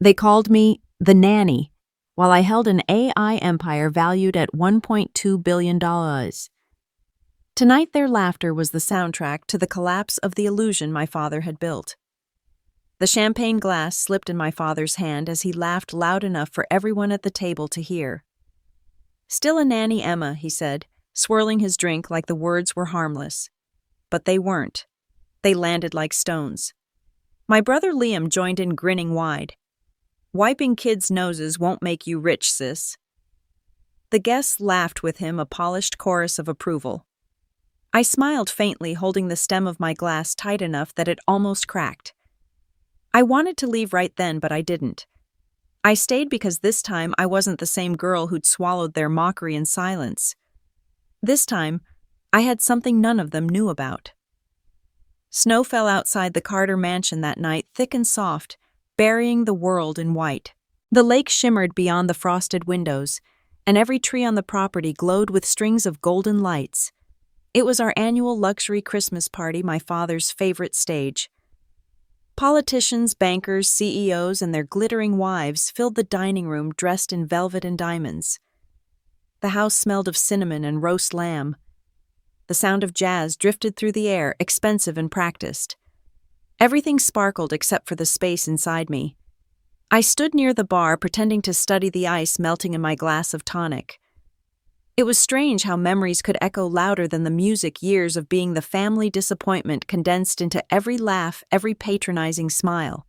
They called me the Nanny, while I held an AI empire valued at $1.2 billion. Tonight, their laughter was the soundtrack to the collapse of the illusion my father had built. The champagne glass slipped in my father's hand as he laughed loud enough for everyone at the table to hear. "Still a nanny, Emma," he said, swirling his drink like the words were harmless. But they weren't. They landed like stones. My brother Liam joined in, grinning wide. "Wiping kids' noses won't make you rich, sis." The guests laughed with him, a polished chorus of approval. I smiled faintly, holding the stem of my glass tight enough that it almost cracked. I wanted to leave right then, but I didn't. I stayed because this time I wasn't the same girl who'd swallowed their mockery in silence. This time, I had something none of them knew about. Snow fell outside the Carter mansion that night, thick and soft, burying the world in white. The lake shimmered beyond the frosted windows, and every tree on the property glowed with strings of golden lights. It was our annual luxury Christmas party, my father's favorite stage. Politicians, bankers, CEOs, and their glittering wives filled the dining room dressed in velvet and diamonds. The house smelled of cinnamon and roast lamb. The sound of jazz drifted through the air, expensive and practiced. Everything sparkled except for the space inside me. I stood near the bar, pretending to study the ice melting in my glass of tonic. It was strange how memories could echo louder than the music, years of being the family disappointment condensed into every laugh, every patronizing smile.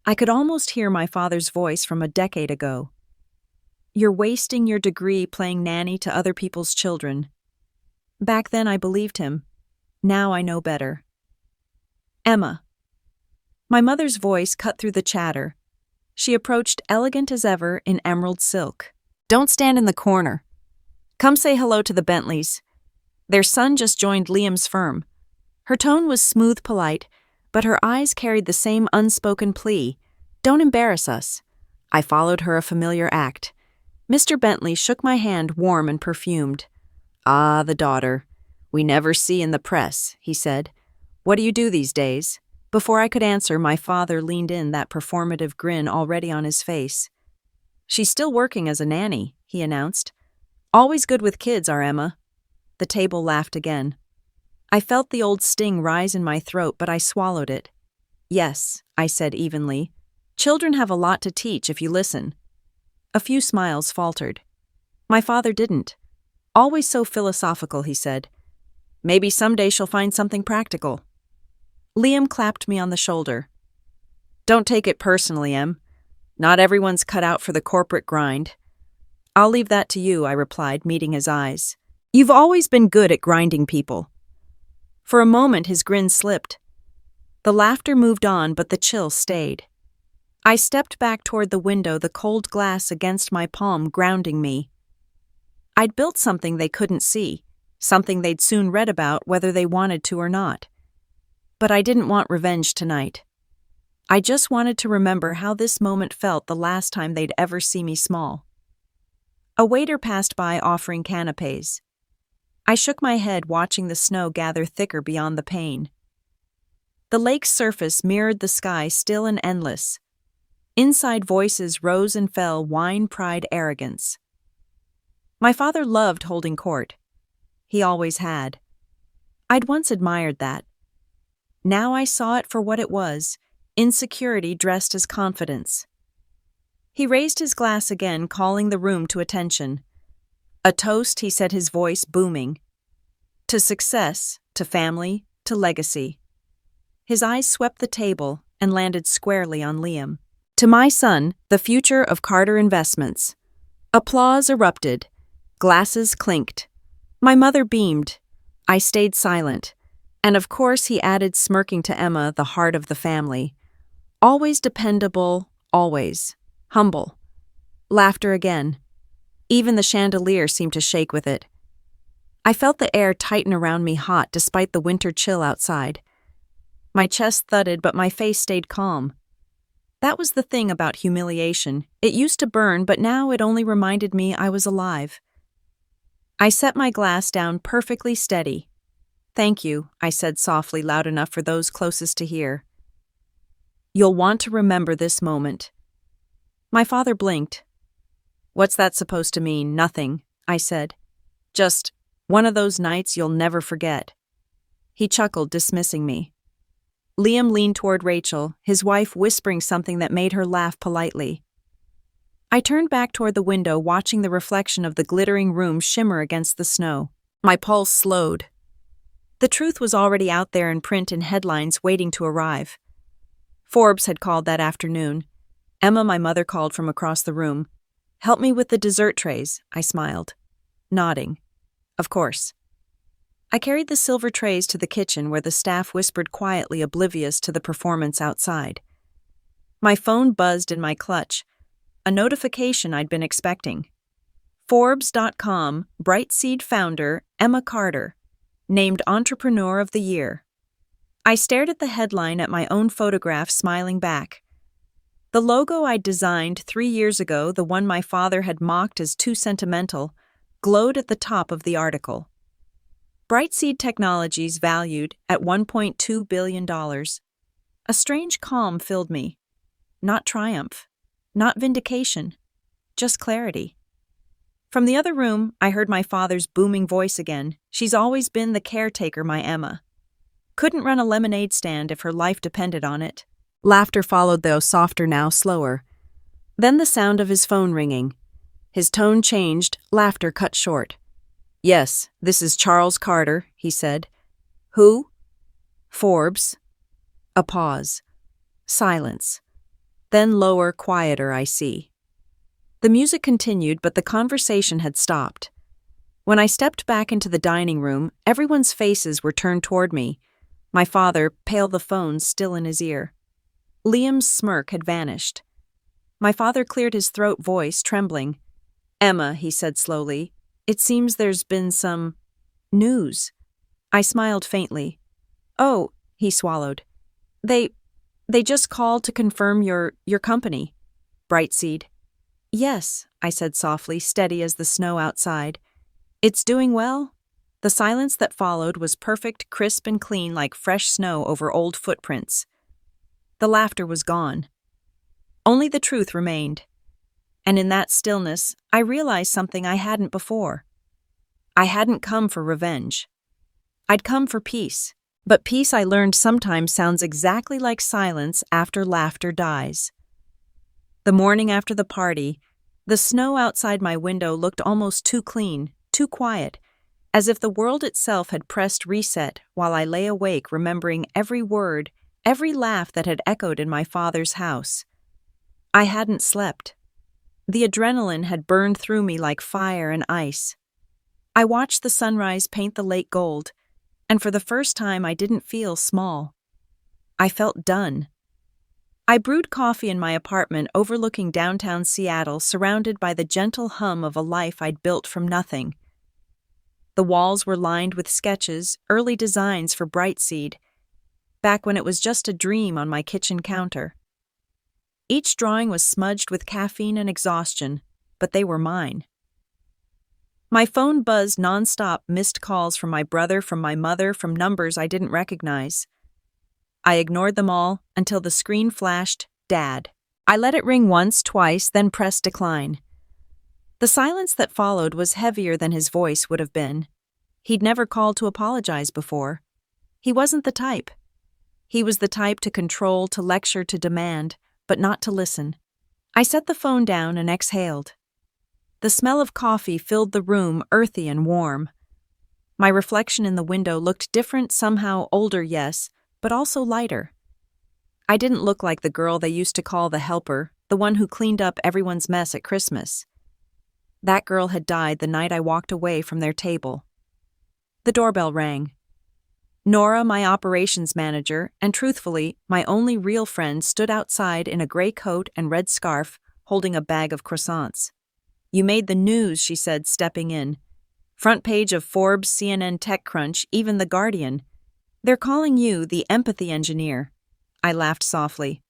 I could almost hear my father's voice from a decade ago. "You're wasting your degree playing nanny to other people's children." Back then I believed him. Now I know better. "Emma." My mother's voice cut through the chatter. She approached, elegant as ever in emerald silk. "Don't stand in the corner. Come say hello to the Bentleys. Their son just joined Liam's firm." Her tone was smooth, polite, but her eyes carried the same unspoken plea. "Don't embarrass us." I followed her, a familiar act. Mr. Bentley shook my hand, warm and perfumed. "Ah, the daughter. We never see in the press," he said. "What do you do these days?" Before I could answer, my father leaned in, that performative grin already on his face. "She's still working as a nanny," he announced. "Always good with kids, our Emma." The table laughed again. I felt the old sting rise in my throat, but I swallowed it. "Yes," I said evenly. "Children have a lot to teach if you listen." A few smiles faltered. My father didn't. "Always so philosophical," he said. "Maybe someday she'll find something practical." Liam clapped me on the shoulder. "Don't take it personally, Em. Not everyone's cut out for the corporate grind." "I'll leave that to you," I replied, meeting his eyes. "You've always been good at grinding people." For a moment his grin slipped. The laughter moved on, but the chill stayed. I stepped back toward the window, the cold glass against my palm grounding me. I'd built something they couldn't see, something they'd soon read about whether they wanted to or not. But I didn't want revenge tonight. I just wanted to remember how this moment felt the last time they'd ever see me small. A waiter passed by offering canapés. I shook my head, watching the snow gather thicker beyond the pane. The lake's surface mirrored the sky, still and endless. Inside, voices rose and fell, wine, pride, arrogance. My father loved holding court. He always had. I'd once admired that. Now I saw it for what it was, insecurity dressed as confidence. He raised his glass again, calling the room to attention. "A toast," he said, his voice booming. "To success, to family, to legacy." His eyes swept the table and landed squarely on Liam. "To my son, the future of Carter Investments." Applause erupted. Glasses clinked. My mother beamed. I stayed silent. And of course he added, smirking, to Emma, the heart of the family. "Always dependable, always. Humble." Laughter again. Even the chandelier seemed to shake with it. I felt the air tighten around me, hot despite the winter chill outside. My chest thudded, but my face stayed calm. That was the thing about humiliation. It used to burn, but now it only reminded me I was alive. I set my glass down, perfectly steady. "Thank you," I said softly, loud enough for those closest to hear. You'll want to remember this moment." My father blinked. "What's that supposed to mean?" "Nothing," I said. "Just one of those nights you'll never forget." He chuckled, dismissing me. Liam leaned toward Rachel, his wife whispering something that made her laugh politely. I turned back toward the window, watching the reflection of the glittering room shimmer against the snow. My pulse slowed. The truth was already out there in print and headlines waiting to arrive. Forbes had called that afternoon. Emma, my mother, called from across the room. "Help me with the dessert trays," I smiled, nodding. "Of course." I carried the silver trays to the kitchen where the staff whispered quietly, oblivious to the performance outside. My phone buzzed in my clutch, a notification I'd been expecting. Forbes.com, Brightseed founder Emma Carter, named Entrepreneur of the Year. I stared at the headline at my own photograph, smiling back. The logo I'd designed 3 years ago, the one my father had mocked as too sentimental, glowed at the top of the article. Brightseed Technologies valued at $1.2 billion. A strange calm filled me. Not triumph, not vindication, just clarity. From the other room, I heard my father's booming voice again. "She's always been the caretaker, my Emma. Couldn't run a lemonade stand if her life depended on it." Laughter followed, though softer now, slower. Then the sound of his phone ringing. His tone changed, laughter cut short. "Yes, this is Charles Carter," he said. "Who?" "Forbes." A pause. Silence. Then lower, quieter, "I see." The music continued, but the conversation had stopped. When I stepped back into the dining room, everyone's faces were turned toward me. My father, pale, the phone still in his ear. Liam's smirk had vanished. My father cleared his throat, voice trembling. "Emma," he said slowly, "it seems there's been some news." I smiled faintly. "Oh," he swallowed. They just called to confirm your company." Brightseed. "Yes," I said softly, steady as the snow outside. "It's doing well." The silence that followed was perfect, crisp and clean, like fresh snow over old footprints. The laughter was gone. Only the truth remained. And in that stillness, I realized something I hadn't before. I hadn't come for revenge. I'd come for peace. But peace, I learned, sometimes sounds exactly like silence after laughter dies. The morning after the party, the snow outside my window looked almost too clean, too quiet, as if the world itself had pressed reset while I lay awake remembering every word, every laugh that had echoed in my father's house. I hadn't slept. The adrenaline had burned through me like fire and ice. I watched the sunrise paint the lake gold, and for the first time I didn't feel small. I felt done. I brewed coffee in my apartment overlooking downtown Seattle, surrounded by the gentle hum of a life I'd built from nothing. The walls were lined with sketches, early designs for Brightseed, back when it was just a dream on my kitchen counter. Each drawing was smudged with caffeine and exhaustion, but they were mine. My phone buzzed nonstop, missed calls from my brother, from my mother, from numbers I didn't recognize. I ignored them all until the screen flashed, "Dad." I let it ring once, twice, then pressed decline. The silence that followed was heavier than his voice would have been. He'd never called to apologize before. He wasn't the type. He was the type to control, to lecture, to demand, but not to listen. I set the phone down and exhaled. The smell of coffee filled the room, earthy and warm. My reflection in the window looked different, somehow older, yes, but also lighter. I didn't look like the girl they used to call the helper, the one who cleaned up everyone's mess at Christmas. That girl had died the night I walked away from their table. The doorbell rang. Nora, my operations manager, and truthfully, my only real friend, stood outside in a gray coat and red scarf, holding a bag of croissants. "You made the news," she said, stepping in. "Front page of Forbes, CNN, TechCrunch, even The Guardian. They're calling you the empathy engineer." I laughed softly.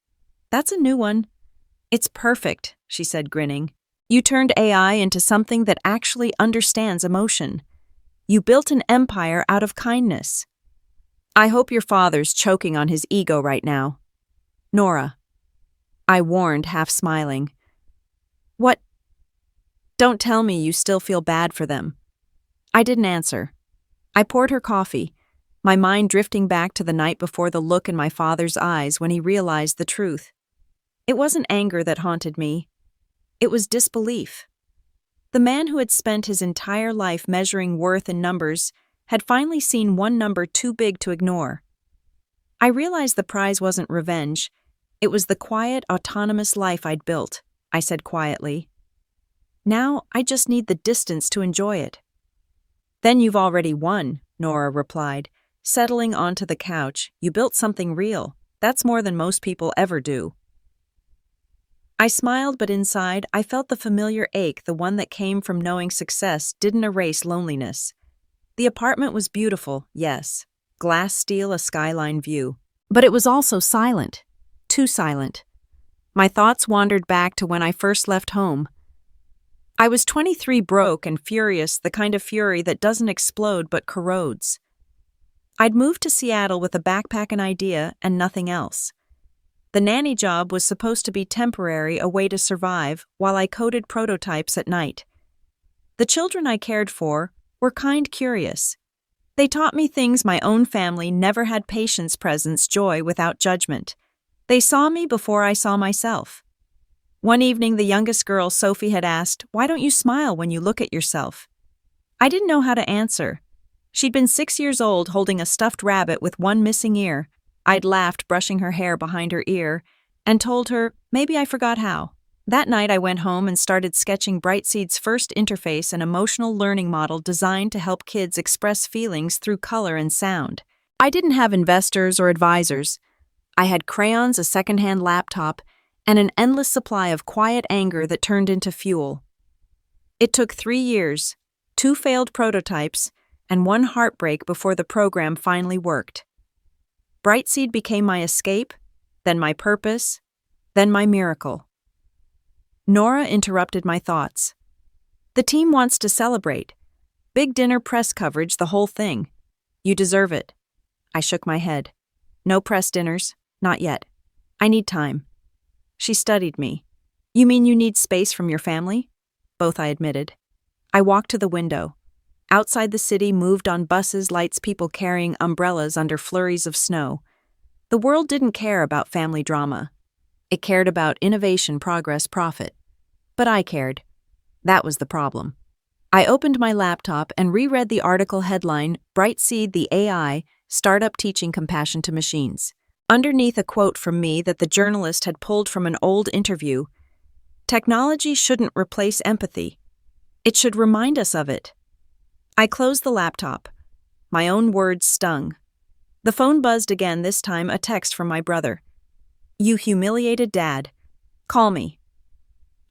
"That's a new one." "It's perfect," she said, grinning. "You turned AI into something that actually understands emotion. You built an empire out of kindness. I hope your father's choking on his ego right now." Nora, I warned, half smiling. What? Don't tell me you still feel bad for them. I didn't answer. I poured her coffee, my mind drifting back to the night before, the look in my father's eyes when he realized the truth. It wasn't anger that haunted me. It was disbelief. The man who had spent his entire life measuring worth in numbers had finally seen one number too big to ignore. I realized the prize wasn't revenge. It was the quiet, autonomous life I'd built, I said quietly. Now I just need the distance to enjoy it. Then you've already won, Nora replied, settling onto the couch. You built something real. That's more than most people ever do. I smiled, but inside I felt the familiar ache, the one that came from knowing success didn't erase loneliness. The apartment was beautiful, yes, glass steel, a skyline view. But it was also silent, too silent. My thoughts wandered back to when I first left home. I was 23, broke and furious, the kind of fury that doesn't explode but corrodes. I'd moved to Seattle with a backpack, an idea, and nothing else. The nanny job was supposed to be temporary, a way to survive, while I coded prototypes at night. The children I cared for were kind, curious. They taught me things my own family never had: patience, presence, joy without judgment. They saw me before I saw myself. One evening, the youngest girl, Sophie, had asked, "Why don't you smile when you look at yourself?" I didn't know how to answer. She'd been 6 years old, holding a stuffed rabbit with one missing ear. I'd laughed, brushing her hair behind her ear, and told her maybe I forgot how. That night I went home and started sketching Brightseed's first interface, an emotional learning model designed to help kids express feelings through color and sound. I didn't have investors or advisors. I had crayons, a secondhand laptop, and an endless supply of quiet anger that turned into fuel. It took 3 years, 2 failed prototypes, and 1 heartbreak before the program finally worked. Brightseed became my escape, then my purpose, then my miracle. Nora interrupted my thoughts. The team wants to celebrate. Big dinner, press coverage, the whole thing. You deserve it. I shook my head. No press dinners, not yet. I need time. She studied me. You mean you need space from your family? Both, I admitted. I walked to the window. Outside, the city moved on buses, lights, people carrying umbrellas under flurries of snow. The world didn't care about family drama. It cared about innovation, progress, profit. But I cared. That was the problem. I opened my laptop and reread the article headline, "Brightseed, the AI Startup Teaching Compassion to Machines." Underneath, a quote from me that the journalist had pulled from an old interview. Technology shouldn't replace empathy. It should remind us of it. I closed the laptop. My own words stung. The phone buzzed again, this time a text from my brother. "You humiliated Dad. Call me."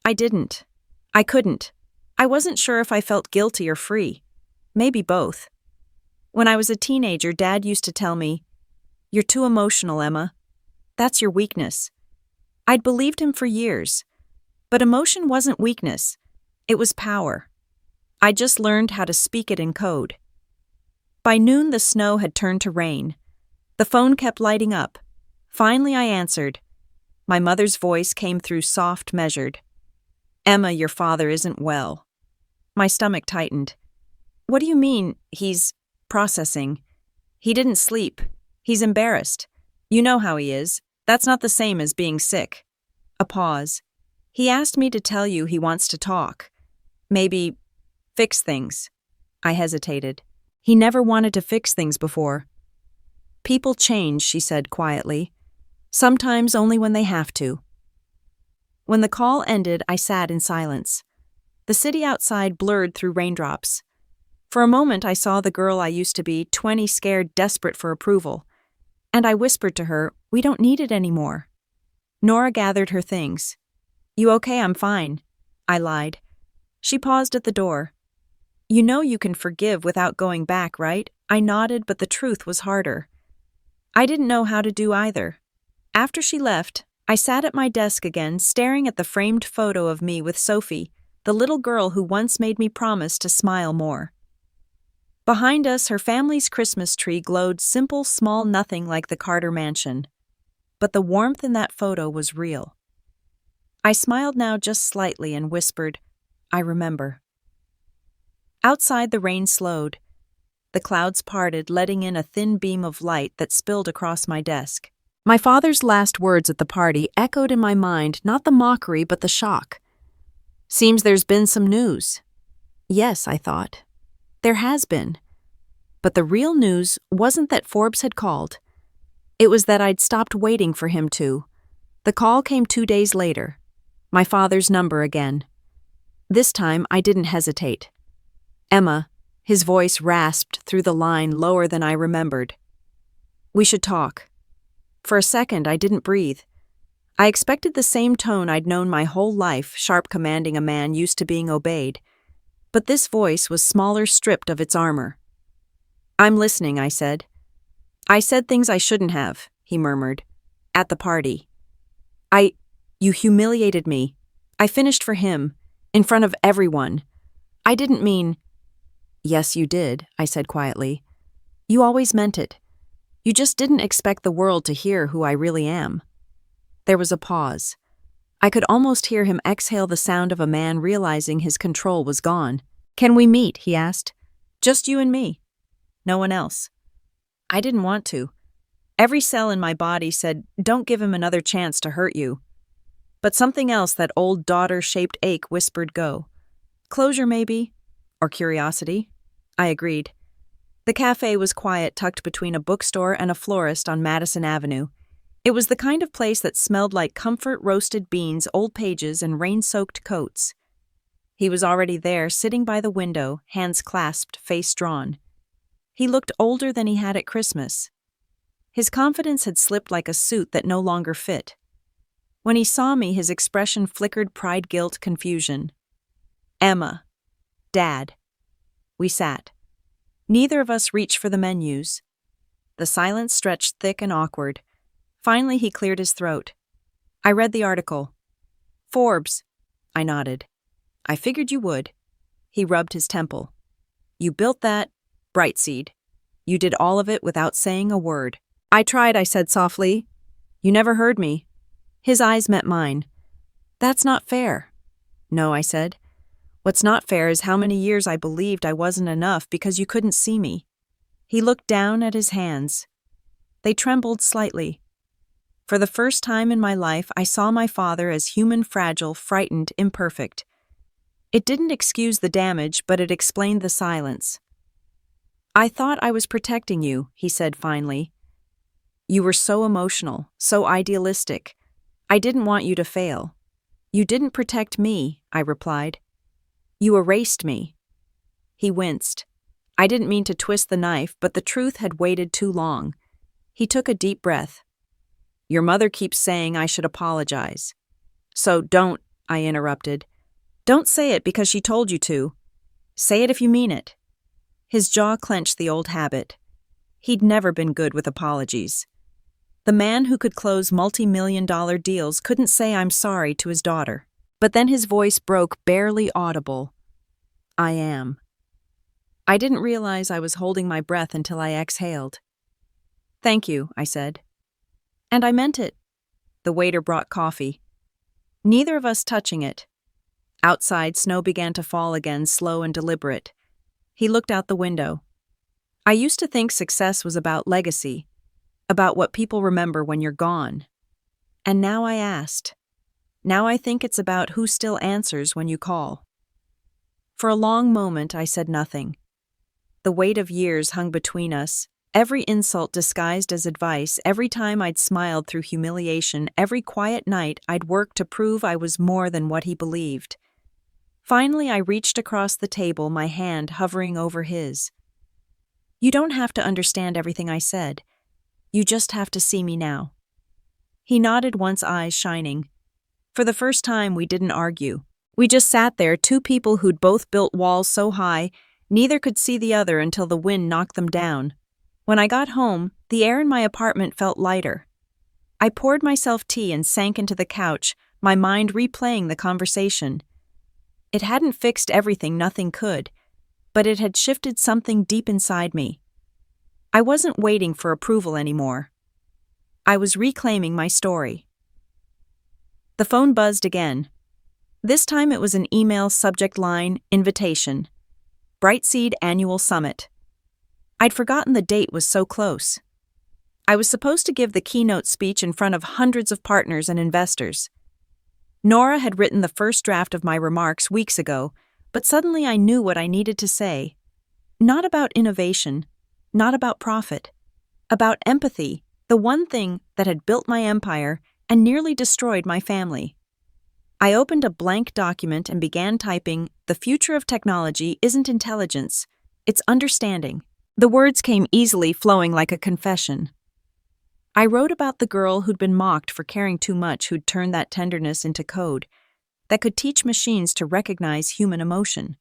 I didn't. I couldn't. I wasn't sure if I felt guilty or free. Maybe both. When I was a teenager, Dad used to tell me, "You're too emotional, Emma. That's your weakness." I'd believed him for years. But emotion wasn't weakness. It was power. I just learned how to speak it in code. By noon, the snow had turned to rain. The phone kept lighting up. Finally, I answered. My mother's voice came through, soft, measured. "Emma, your father isn't well." My stomach tightened. "What do you mean, he's processing?" "He didn't sleep. He's embarrassed. You know how he is. That's not the same as being sick." A pause. "He asked me to tell you he wants to talk. Maybe fix things." I hesitated. He never wanted to fix things before. "People change," she said quietly. "Sometimes only when they have to." When the call ended, I sat in silence. The city outside blurred through raindrops. For a moment, I saw the girl I used to be, 20, scared, desperate for approval. And I whispered to her, "We don't need it anymore." Nora gathered her things. "You okay?" "I'm fine." I lied. She paused at the door. "You know you can forgive without going back, right?" I nodded, but the truth was harder. I didn't know how to do either. After she left, I sat at my desk again, staring at the framed photo of me with Sophie, the little girl who once made me promise to smile more. Behind us, her family's Christmas tree glowed, simple, small, nothing like the Carter mansion. but the warmth in that photo was real. I smiled now just slightly and whispered, "I remember." Outside, the rain slowed. The clouds parted, letting in a thin beam of light that spilled across my desk. My father's last words at the party echoed in my mind, not the mockery but the shock. "Seems there's been some news." Yes, I thought. There has been. But the real news wasn't that Forbes had called. It was that I'd stopped waiting for him to. The call came 2 days later. My father's number again. This time, I didn't hesitate. "Emma," his voice rasped through the line lower than I remembered. "We should talk." For a second, I didn't breathe. I expected the same tone I'd known my whole life, sharp commanding a man used to being obeyed. But this voice was smaller, stripped of its armor. "I'm listening," I said. "I said things I shouldn't have," he murmured. "At the party. You humiliated me. I finished for him, in front of everyone. I didn't mean—" "Yes, you did," I said quietly. "You always meant it. You just didn't expect the world to hear who I really am." There was a pause. I could almost hear him exhale the sound of a man realizing his control was gone. "Can we meet?" he asked. "Just you and me. No one else." I didn't want to. Every cell in my body said, "Don't give him another chance to hurt you." But something else, that old daughter-shaped ache, whispered go. Closure, maybe? Or curiosity? I agreed. The cafe was quiet, tucked between a bookstore and a florist on Madison Avenue. It was the kind of place that smelled like comfort, roasted beans, old pages, and rain-soaked coats. He was already there, sitting by the window, hands clasped, face drawn. He looked older than he had at Christmas. His confidence had slipped like a suit that no longer fit. When he saw me, his expression flickered pride, guilt, confusion. "Emma. Dad." We sat. Neither of us reached for the menus. The silence stretched thick and awkward. Finally, he cleared his throat. "I read the article." "Forbes." I nodded. "I figured you would." He rubbed his temple. "You built that, Brightseed. You did all of it without saying a word." "I tried," I said softly. "You never heard me." His eyes met mine. "That's not fair." "No," I said. "What's not fair is how many years I believed I wasn't enough because you couldn't see me." He looked down at his hands. They trembled slightly. For the first time in my life, I saw my father as human, fragile, frightened, imperfect. It didn't excuse the damage, but it explained the silence. "I thought I was protecting you," he said finally. "You were so emotional, so idealistic. I didn't want you to fail." "You didn't protect me," I replied. "You erased me." He winced. I didn't mean to twist the knife, but the truth had waited too long. He took a deep breath. "Your mother keeps saying I should apologize." "So don't," I interrupted. "Don't say it because she told you to. Say it if you mean it." His jaw clenched, the old habit. He'd never been good with apologies. The man who could close multi-million-dollar deals couldn't say "I'm sorry" to his daughter. But then his voice broke, barely audible. "I am." I didn't realize I was holding my breath until I exhaled. "Thank you," I said. And I meant it. The waiter brought coffee. Neither of us touching it. Outside, snow began to fall again, slow and deliberate. He looked out the window. "I used to think success was about legacy, about what people remember when you're gone. And now I asked. Now I think it's about who still answers when you call." For a long moment, I said nothing. The weight of years hung between us, every insult disguised as advice, every time I'd smiled through humiliation, every quiet night I'd worked to prove I was more than what he believed. Finally, I reached across the table, my hand hovering over his. "You don't have to understand everything I said. You just have to see me now." He nodded once, eyes shining. For the first time, we didn't argue. We just sat there, two people who'd both built walls so high, neither could see the other until the wind knocked them down. When I got home, the air in my apartment felt lighter. I poured myself tea and sank into the couch, my mind replaying the conversation. It hadn't fixed everything, nothing could, but it had shifted something deep inside me. I wasn't waiting for approval anymore. I was reclaiming my story. The phone buzzed again. This time it was an email subject line, invitation. Brightseed Annual Summit. I'd forgotten the date was so close. I was supposed to give the keynote speech in front of hundreds of partners and investors. Nora had written the first draft of my remarks weeks ago, but suddenly I knew what I needed to say. Not about innovation, not about profit, about empathy, the one thing that had built my empire and nearly destroyed my family. I opened a blank document and began typing, "The future of technology isn't intelligence, it's understanding." The words came easily, flowing like a confession. I wrote about the girl who'd been mocked for caring too much, who'd turned that tenderness into code that could teach machines to recognize human emotion.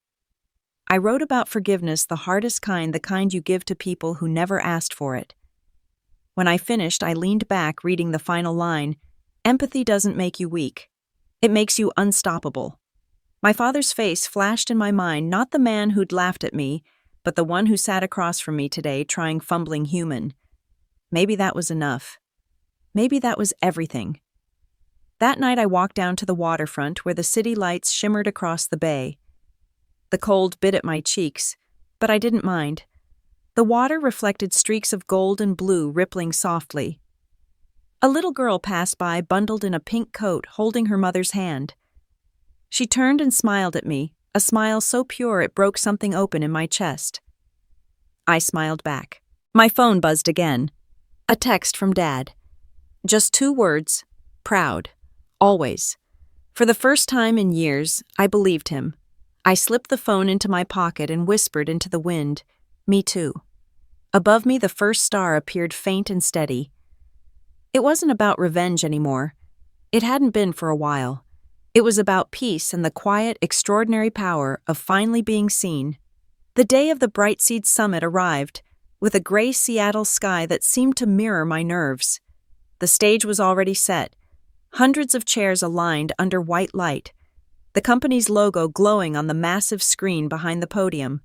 I wrote about forgiveness, the hardest kind, the kind you give to people who never asked for it. When I finished, I leaned back, reading the final line, "Empathy doesn't make you weak. It makes you unstoppable." My father's face flashed in my mind, not the man who'd laughed at me, but the one who sat across from me today, trying fumbling human. Maybe that was enough. Maybe that was everything. That night I walked down to the waterfront where the city lights shimmered across the bay. The cold bit at my cheeks, but I didn't mind. The water reflected streaks of gold and blue rippling softly. A little girl passed by, bundled in a pink coat, holding her mother's hand. She turned and smiled at me, a smile so pure it broke something open in my chest. I smiled back. My phone buzzed again. A text from Dad. Just 2 words, proud, always. For the first time in years, I believed him. I slipped the phone into my pocket and whispered into the wind, "Me too." Above me, the first star appeared faint and steady. It wasn't about revenge anymore. It hadn't been for a while. It was about peace and the quiet, extraordinary power of finally being seen. The day of the Brightseed Summit arrived, with a gray Seattle sky that seemed to mirror my nerves. The stage was already set, hundreds of chairs aligned under white light, the company's logo glowing on the massive screen behind the podium.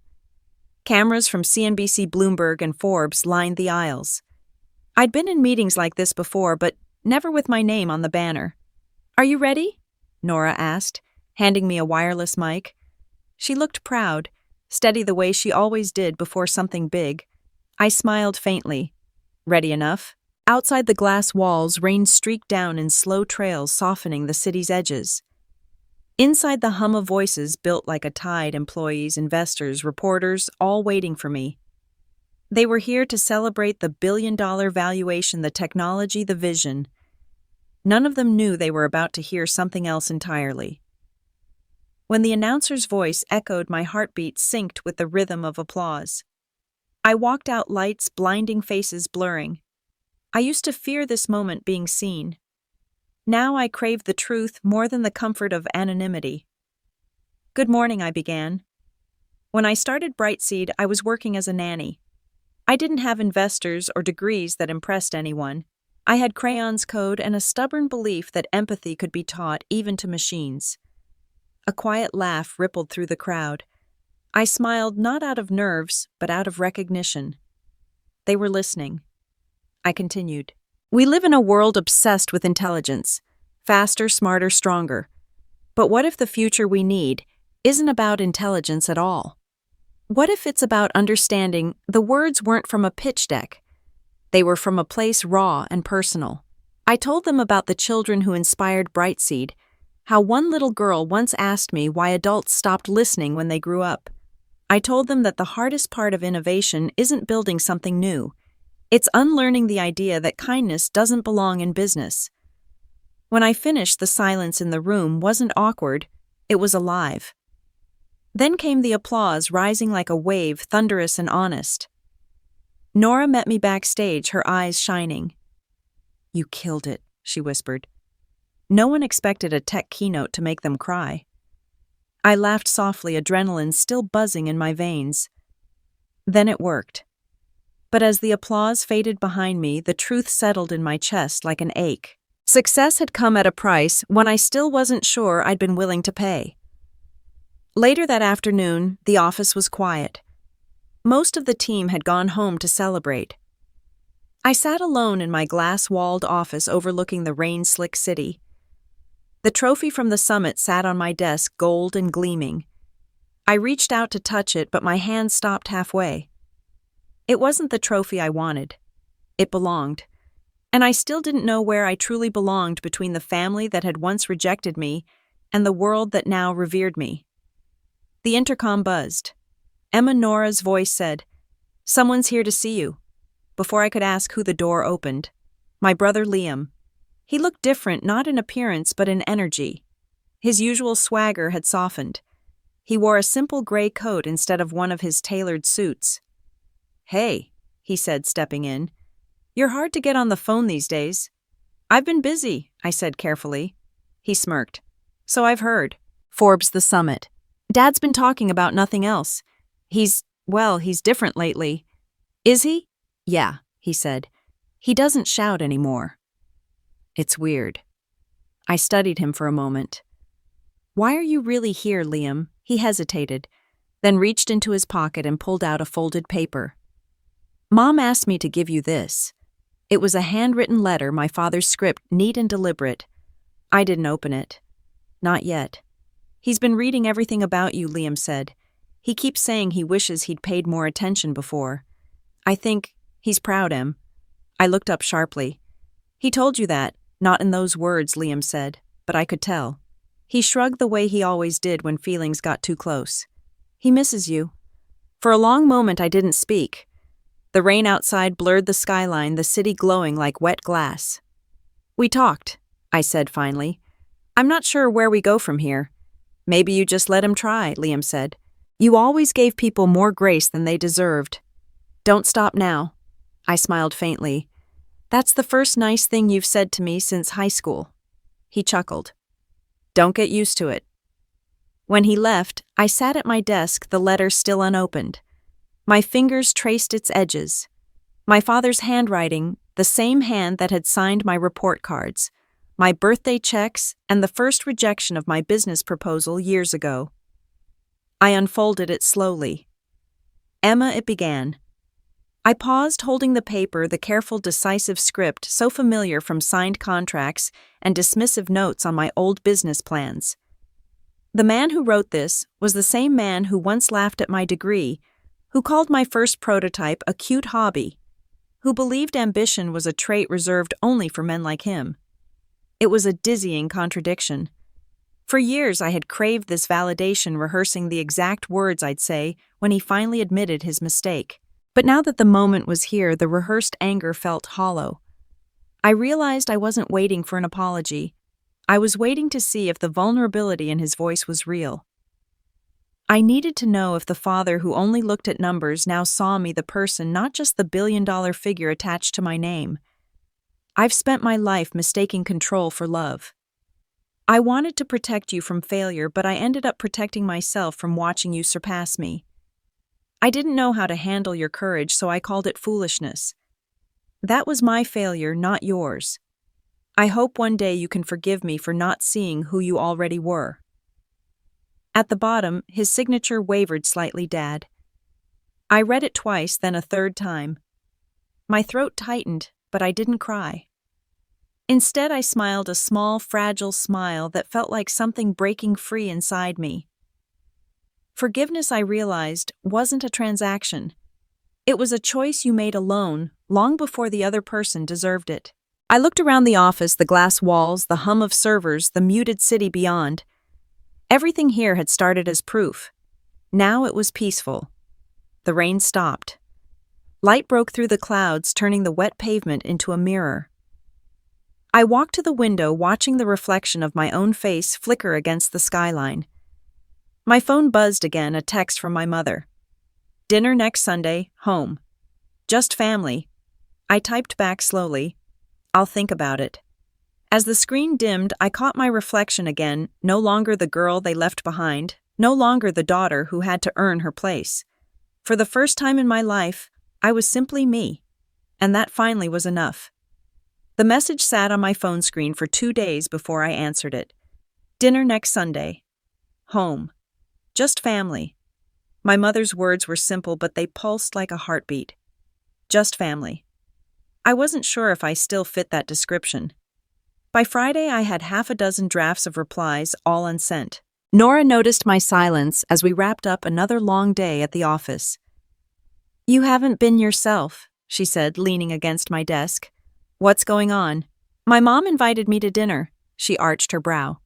Cameras from CNBC, Bloomberg, and Forbes lined the aisles. I'd been in meetings like this before, but never with my name on the banner. "Are you ready?" Nora asked, handing me a wireless mic. She looked proud, steady the way she always did before something big. I smiled faintly. Ready enough? Outside the glass walls, rain streaked down in slow trails, softening the city's edges. Inside, the hum of voices built like a tide, employees, investors, reporters, all waiting for me. They were here to celebrate the billion-dollar valuation, the technology, the vision. None of them knew they were about to hear something else entirely. When the announcer's voice echoed, my heartbeat synced with the rhythm of applause. I walked out, lights, blinding faces blurring. I used to fear this moment being seen. Now I craved the truth more than the comfort of anonymity. "Good morning," I began. When I started Brightseed, I was working as a nanny. I didn't have investors or degrees that impressed anyone. I had crayons, code, and a stubborn belief that empathy could be taught even to machines. A quiet laugh rippled through the crowd. I smiled not out of nerves, but out of recognition. They were listening. I continued. "We live in a world obsessed with intelligence. Faster, smarter, stronger. But what if the future we need isn't about intelligence at all? What if it's about understanding the words weren't from a pitch deck? They were from a place raw and personal." I told them about the children who inspired Brightseed, how one little girl once asked me why adults stopped listening when they grew up. I told them that the hardest part of innovation isn't building something new. It's unlearning the idea that kindness doesn't belong in business. When I finished, the silence in the room wasn't awkward, it was alive. Then came the applause, rising like a wave, thunderous and honest. Nora met me backstage, her eyes shining. "You killed it," she whispered. No one expected a tech keynote to make them cry. I laughed softly, adrenaline still buzzing in my veins. Then it worked. But as the applause faded behind me, the truth settled in my chest like an ache. Success had come at a price when I still wasn't sure I'd been willing to pay. Later that afternoon, the office was quiet. Most of the team had gone home to celebrate. I sat alone in my glass-walled office overlooking the rain-slick city. The trophy from the summit sat on my desk, gold and gleaming. I reached out to touch it, but my hand stopped halfway. It wasn't the trophy I wanted. It belonged. And I still didn't know where I truly belonged between the family that had once rejected me and the world that now revered me. The intercom buzzed. Emma Nora's voice said, "Someone's here to see you." Before I could ask who, the door opened. My brother Liam. He looked different, not in appearance but in energy. His usual swagger had softened. He wore a simple gray coat instead of one of his tailored suits. "Hey," he said, stepping in. "You're hard to get on the phone these days." "I've been busy," I said carefully. He smirked. "So I've heard. Forbes the summit. Dad's been talking about nothing else. He's different lately." "Is he?" "Yeah," he said. "He doesn't shout anymore." "It's weird." I studied him for a moment. "Why are you really here, Liam?" He hesitated, then reached into his pocket and pulled out a folded paper. "Mom asked me to give you this." It was a handwritten letter, my father's script, neat and deliberate. I didn't open it. "Not yet." "He's been reading everything about you," Liam said. "He keeps saying he wishes he'd paid more attention before. I think he's proud, Em." I looked up sharply. "He told you that?" "Not in those words," Liam said, but I could tell. He shrugged the way he always did when feelings got too close. "He misses you." For a long moment I didn't speak. The rain outside blurred the skyline, the city glowing like wet glass. "We talked," I said finally. "I'm not sure where we go from here." "Maybe you just let him try," Liam said. "You always gave people more grace than they deserved." "Don't stop now." I smiled faintly. "That's the first nice thing you've said to me since high school." He chuckled. "Don't get used to it." When he left, I sat at my desk, the letter still unopened. My fingers traced its edges. My father's handwriting, the same hand that had signed my report cards, my birthday checks, and the first rejection of my business proposal years ago. I unfolded it slowly. "Emma," it began. I paused, holding the paper, the careful, decisive script so familiar from signed contracts and dismissive notes on my old business plans. The man who wrote this was the same man who once laughed at my degree, who called my first prototype a cute hobby, who believed ambition was a trait reserved only for men like him. It was a dizzying contradiction. For years I had craved this validation, rehearsing the exact words I'd say when he finally admitted his mistake. But now that the moment was here, the rehearsed anger felt hollow. I realized I wasn't waiting for an apology. I was waiting to see if the vulnerability in his voice was real. I needed to know if the father who only looked at numbers now saw me, the person, not just the billion-dollar figure attached to my name. I've spent my life mistaking control for love. I wanted to protect you from failure, but I ended up protecting myself from watching you surpass me. I didn't know how to handle your courage, so I called it foolishness. That was my failure, not yours. I hope one day you can forgive me for not seeing who you already were. At the bottom, his signature wavered slightly, Dad. I read it twice, then a third time. My throat tightened, but I didn't cry. Instead, I smiled a small, fragile smile that felt like something breaking free inside me. Forgiveness, I realized, wasn't a transaction. It was a choice you made alone, long before the other person deserved it. I looked around the office, the glass walls, the hum of servers, the muted city beyond. Everything here had started as proof. Now it was peaceful. The rain stopped. Light broke through the clouds, turning the wet pavement into a mirror. I walked to the window, watching the reflection of my own face flicker against the skyline. My phone buzzed again, a text from my mother. "Dinner next Sunday, home. Just family." I typed back slowly, "I'll think about it." As the screen dimmed, I caught my reflection again, no longer the girl they left behind, no longer the daughter who had to earn her place. For the first time in my life, I was simply me, and that finally was enough. The message sat on my phone screen for 2 days before I answered it. "Dinner next Sunday. Home. Just family." My mother's words were simple, but they pulsed like a heartbeat. Just family. I wasn't sure if I still fit that description. By Friday, I had half a dozen drafts of replies, all unsent. Nora noticed my silence as we wrapped up another long day at the office. "You haven't been yourself," she said, leaning against my desk. "What's going on?" "My mom invited me to dinner," she arched her brow.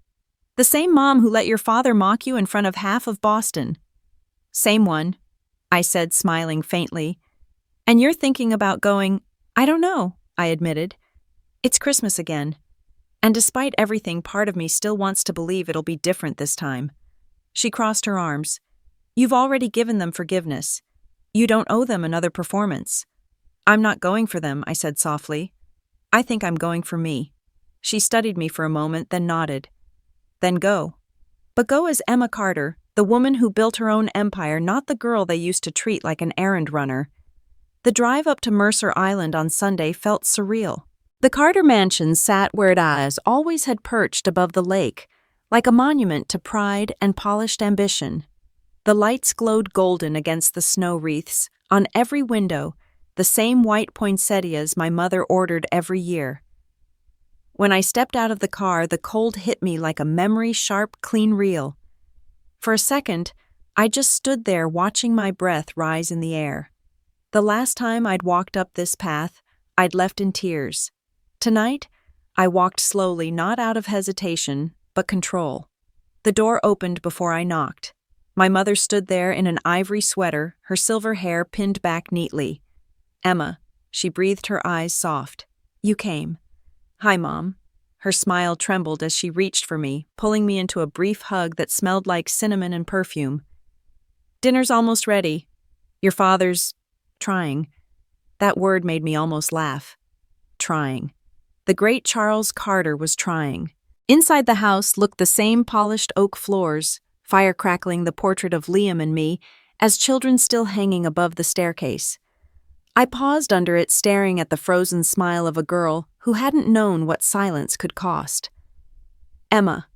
"The same mom who let your father mock you in front of half of Boston." "Same one," I said, smiling faintly. "And you're thinking about going?" "I don't know," I admitted. "It's Christmas again. And despite everything, part of me still wants to believe it'll be different this time." She crossed her arms. "You've already given them forgiveness. You don't owe them another performance." "I'm not going for them," I said softly. "I think I'm going for me." She studied me for a moment, then nodded. "Then go. But go as Emma Carter, the woman who built her own empire, not the girl they used to treat like an errand runner." The drive up to Mercer Island on Sunday felt surreal. The Carter mansion sat where it always had perched above the lake, like a monument to pride and polished ambition. The lights glowed golden against the snow wreaths. On every window, the same white poinsettias my mother ordered every year. When I stepped out of the car, the cold hit me like a memory-sharp, clean reel. For a second, I just stood there watching my breath rise in the air. The last time I'd walked up this path, I'd left in tears. Tonight, I walked slowly, not out of hesitation, but control. The door opened before I knocked. My mother stood there in an ivory sweater, her silver hair pinned back neatly. "Emma," she breathed, her eyes soft. "You came." "Hi, Mom." Her smile trembled as she reached for me, pulling me into a brief hug that smelled like cinnamon and perfume. "Dinner's almost ready. Your father's trying." That word made me almost laugh. Trying. The great Charles Carter was trying. Inside the house looked the same polished oak floors, fire crackling the portrait of Liam and me, as children still hanging above the staircase. I paused under it, staring at the frozen smile of a girl who hadn't known what silence could cost. "Emma."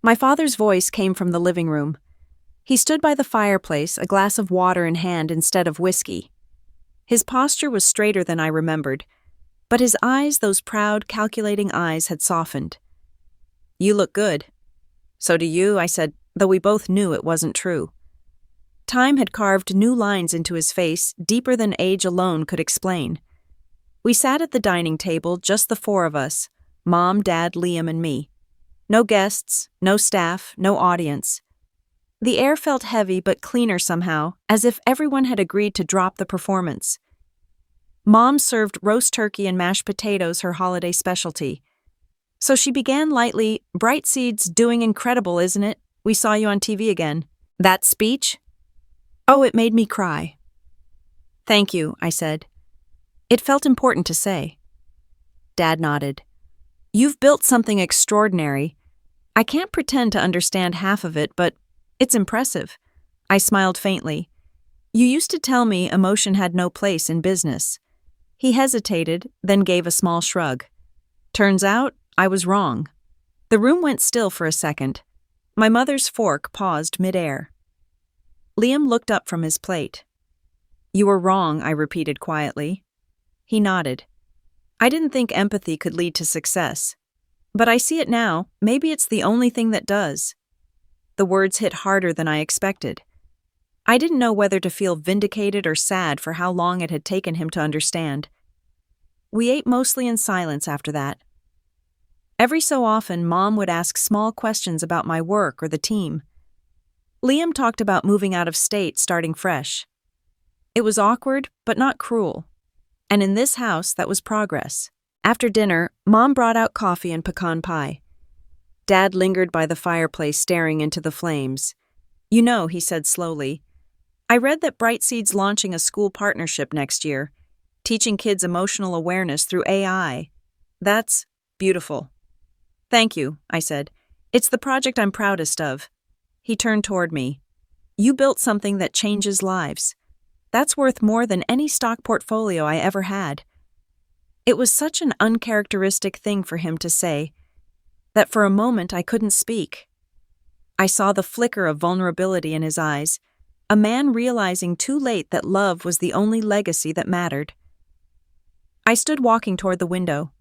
My father's voice came from the living room. He stood by the fireplace, a glass of water in hand instead of whiskey. His posture was straighter than I remembered, but his eyes, those proud, calculating eyes, had softened. "You look good." "So do you," I said, though we both knew it wasn't true. Time had carved new lines into his face, deeper than age alone could explain. We sat at the dining table, just the four of us, Mom, Dad, Liam, and me. No guests, no staff, no audience. The air felt heavy but cleaner somehow, as if everyone had agreed to drop the performance. Mom served roast turkey and mashed potatoes, her holiday specialty. So she began lightly, "Bright Seed's doing incredible, isn't it? We saw you on TV again." "That speech?" "Oh, it made me cry." "Thank you," I said. It felt important to say. Dad nodded. "You've built something extraordinary. I can't pretend to understand half of it, but it's impressive." I smiled faintly. "You used to tell me emotion had no place in business." He hesitated, then gave a small shrug. "Turns out, I was wrong." The room went still for a second. My mother's fork paused midair. Liam looked up from his plate. "You were wrong," I repeated quietly. He nodded. "I didn't think empathy could lead to success. But I see it now. Maybe it's the only thing that does." The words hit harder than I expected. I didn't know whether to feel vindicated or sad for how long it had taken him to understand. We ate mostly in silence after that. Every so often, Mom would ask small questions about my work or the team. Liam talked about moving out of state, starting fresh. It was awkward, but not cruel. And in this house, that was progress. After dinner, Mom brought out coffee and pecan pie. Dad lingered by the fireplace, staring into the flames. "You know," he said slowly, "I read that Bright Seed's launching a school partnership next year, teaching kids emotional awareness through AI. That's beautiful." "Thank you," I said. "It's the project I'm proudest of." He turned toward me. "You built something that changes lives. That's worth more than any stock portfolio I ever had." It was such an uncharacteristic thing for him to say that for a moment I couldn't speak. I saw the flicker of vulnerability in his eyes, a man realizing too late that love was the only legacy that mattered. I stood walking toward the window.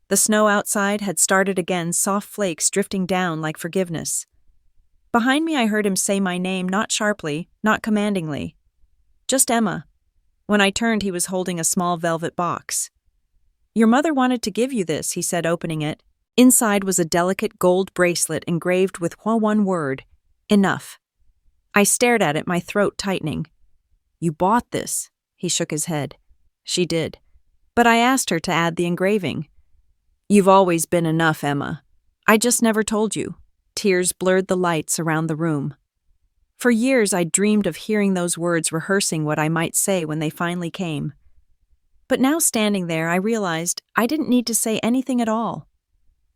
The snow outside had started again, soft flakes drifting down like forgiveness. Behind me I heard him say my name, not sharply, not commandingly. Just Emma. When I turned, he was holding a small velvet box. "Your mother wanted to give you this," he said, opening it. Inside was a delicate gold bracelet engraved with one word: enough. I stared at it, my throat tightening. "You bought this," he shook his head. "She did. But I asked her to add the engraving." "You've always been enough, Emma. I just never told you." Tears blurred the lights around the room. For years I'd dreamed of hearing those words, rehearsing what I might say when they finally came. But now standing there, I realized I didn't need to say anything at all.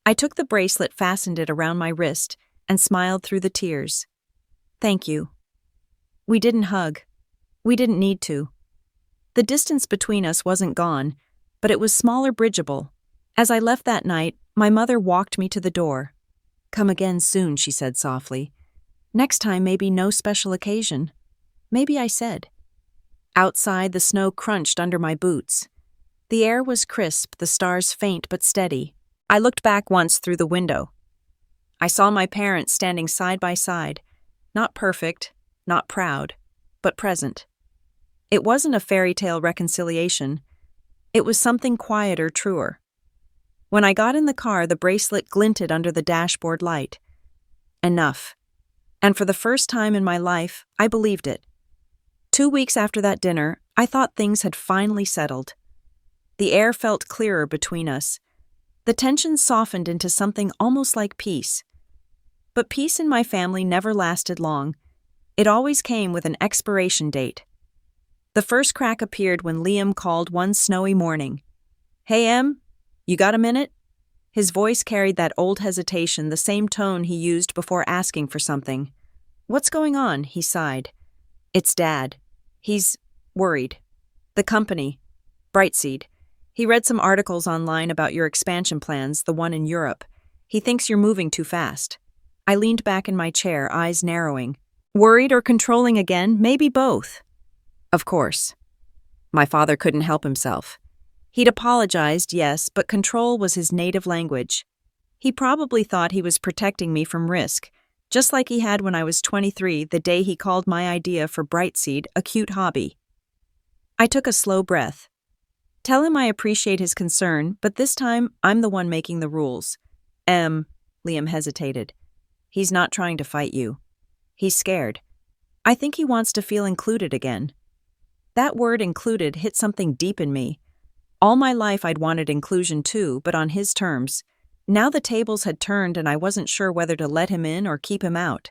I took the bracelet, fastened it around my wrist, and smiled through the tears. "Thank you." We didn't hug. We didn't need to. The distance between us wasn't gone, but it was smaller, bridgeable. As I left that night, my mother walked me to the door. "Come again soon," she said softly. "Next time, maybe no special occasion." Maybe I said. Outside, the snow crunched under my boots. The air was crisp, the stars faint but steady. I looked back once through the window. I saw my parents standing side by side, not perfect, not proud, but present. It wasn't a fairy tale reconciliation. It was something quieter, truer. When I got in the car, the bracelet glinted under the dashboard light. Enough. And for the first time in my life, I believed it. 2 weeks after that dinner, I thought things had finally settled. The air felt clearer between us. The tension softened into something almost like peace. But peace in my family never lasted long. It always came with an expiration date. The first crack appeared when Liam called one snowy morning. "Hey, Em, you got a minute?" His voice carried that old hesitation, the same tone he used before asking for something. "What's going on?" he sighed. "It's Dad. He's worried. The company, Brightseed. He read some articles online about your expansion plans, the one in Europe. He thinks you're moving too fast." I leaned back in my chair, eyes narrowing. Worried or controlling again? Maybe both. Of course. My father couldn't help himself. He'd apologized, yes, but control was his native language. He probably thought he was protecting me from risk, just like he had when I was 23, the day he called my idea for Brightseed a cute hobby. I took a slow breath. Tell him I appreciate his concern, but this time I'm the one making the rules. Liam hesitated. He's not trying to fight you. He's scared. I think he wants to feel included again. That word included hit something deep in me. All my life I'd wanted inclusion too, but on his terms. Now the tables had turned and I wasn't sure whether to let him in or keep him out.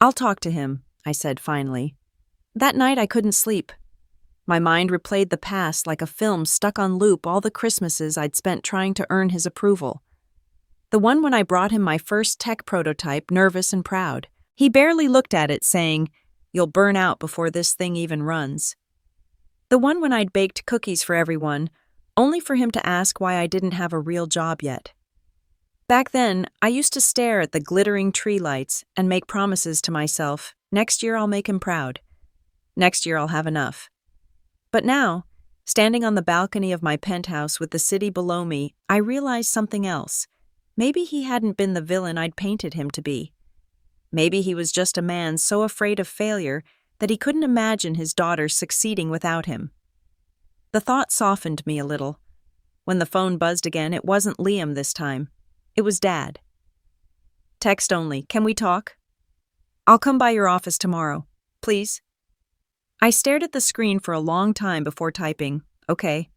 "I'll talk to him," I said finally. That night I couldn't sleep. My mind replayed the past like a film stuck on loop, all the Christmases I'd spent trying to earn his approval. The one when I brought him my first tech prototype, nervous and proud. He barely looked at it, saying, "You'll burn out before this thing even runs." The one when I'd baked cookies for everyone, only for him to ask why I didn't have a real job yet. Back then, I used to stare at the glittering tree lights and make promises to myself, next year I'll make him proud. Next year I'll have enough. But now, standing on the balcony of my penthouse with the city below me, I realized something else. Maybe he hadn't been the villain I'd painted him to be. Maybe he was just a man so afraid of failure that he couldn't imagine his daughter succeeding without him. The thought softened me a little. When the phone buzzed again, it wasn't Liam this time. It was Dad. "Text only. Can we talk?" "I'll come by your office tomorrow. Please?" I stared at the screen for a long time before typing, "Okay."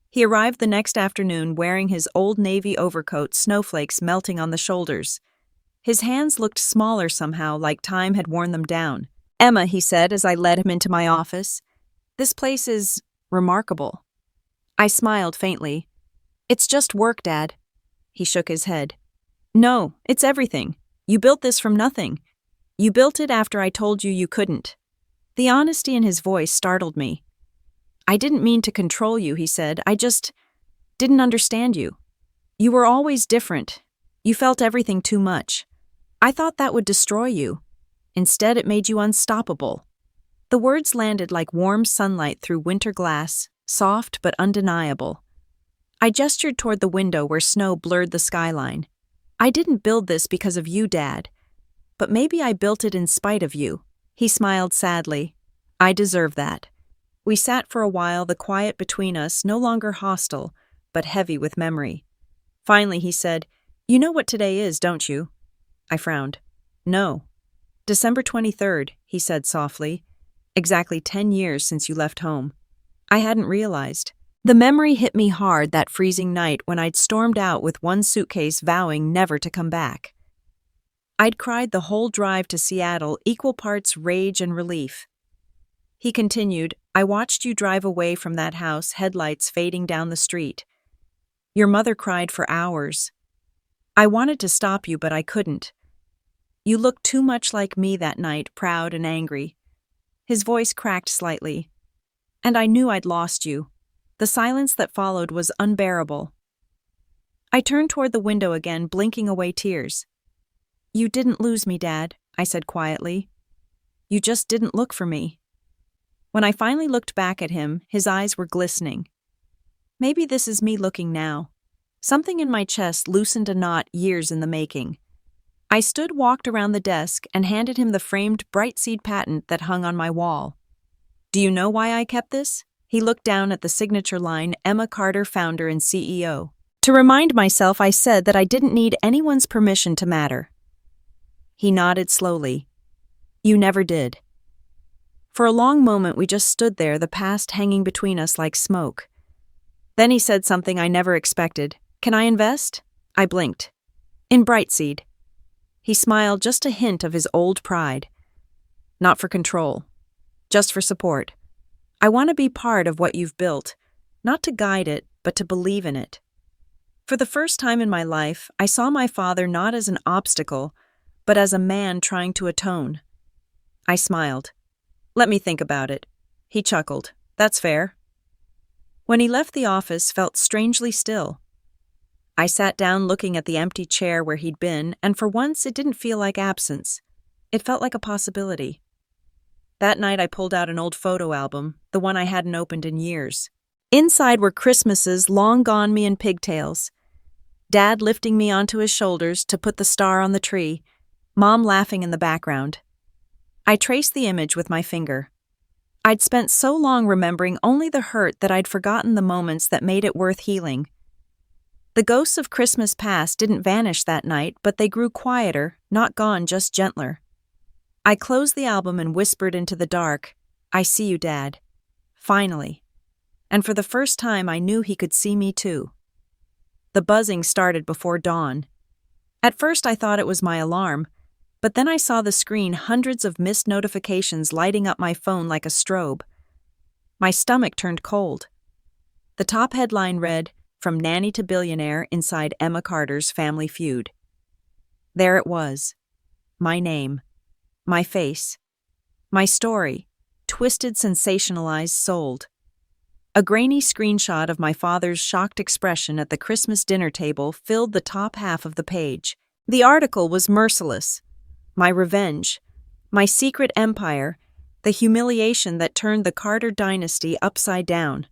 He arrived the next afternoon wearing his old navy overcoat, snowflakes melting on the shoulders. His hands looked smaller somehow, like time had worn them down. "Emma," he said as I led him into my office, "this place is remarkable." I smiled faintly. "It's just work, Dad." He shook his head. "No, it's everything. You built this from nothing. You built it after I told you you couldn't." The honesty in his voice startled me. "I didn't mean to control you," he said. "I just didn't understand you. You were always different. You felt everything too much. I thought that would destroy you. Instead, it made you unstoppable." The words landed like warm sunlight through winter glass, soft but undeniable. I gestured toward the window where snow blurred the skyline. I didn't build this because of you, Dad. But maybe I built it in spite of you. He smiled sadly. I deserve that. We sat for a while, the quiet between us no longer hostile, but heavy with memory. Finally, he said, "You know what today is, don't you?" I frowned. "No." "December 23rd, he said softly. "Exactly 10 years since you left home." I hadn't realized. The memory hit me hard that freezing night when I'd stormed out with one suitcase vowing never to come back. I'd cried the whole drive to Seattle, equal parts rage and relief. He continued, "I watched you drive away from that house, headlights fading down the street. Your mother cried for hours. I wanted to stop you, but I couldn't. You looked too much like me that night, proud and angry." His voice cracked slightly. "And I knew I'd lost you. The silence that followed was unbearable." I turned toward the window again, blinking away tears. "You didn't lose me, Dad," I said quietly. "You just didn't look for me." When I finally looked back at him, his eyes were glistening. Maybe this is me looking now. Something in my chest loosened a knot years in the making. I walked around the desk, and handed him the framed Brightseed patent that hung on my wall. "Do you know why I kept this?" He looked down at the signature line, "Emma Carter, founder and CEO. To remind myself, I said that I didn't need anyone's permission to matter. He nodded slowly. "You never did." For a long moment we just stood there, the past hanging between us like smoke. Then he said something I never expected. "Can I invest?" I blinked. "In Brightseed." He smiled, just a hint of his old pride. "Not for control. Just for support. I want to be part of what you've built, not to guide it, but to believe in it." For the first time in my life, I saw my father not as an obstacle, but as a man trying to atone. I smiled. "Let me think about it." He chuckled. "That's fair." When he left, the office felt strangely still. I sat down looking at the empty chair where he'd been, and for once it didn't feel like absence. It felt like a possibility. That night I pulled out an old photo album, the one I hadn't opened in years. Inside were Christmases long gone me in pigtails. Dad lifting me onto his shoulders to put the star on the tree, Mom laughing in the background. I traced the image with my finger. I'd spent so long remembering only the hurt that I'd forgotten the moments that made it worth healing. The ghosts of Christmas past didn't vanish that night, but they grew quieter, not gone, just gentler. I closed the album and whispered into the dark, "I see you, Dad." Finally. And for the first time I knew he could see me too. The buzzing started before dawn. At first I thought it was my alarm, but then I saw the screen, hundreds of missed notifications lighting up my phone like a strobe. My stomach turned cold. The top headline read, "From Nanny to Billionaire inside Emma Carter's Family Feud." There it was. My name. My face. My story. Twisted, sensationalized, sold. A grainy screenshot of my father's shocked expression at the Christmas dinner table filled the top half of the page. The article was merciless. My revenge. My secret empire. The humiliation that turned the Carter dynasty upside down.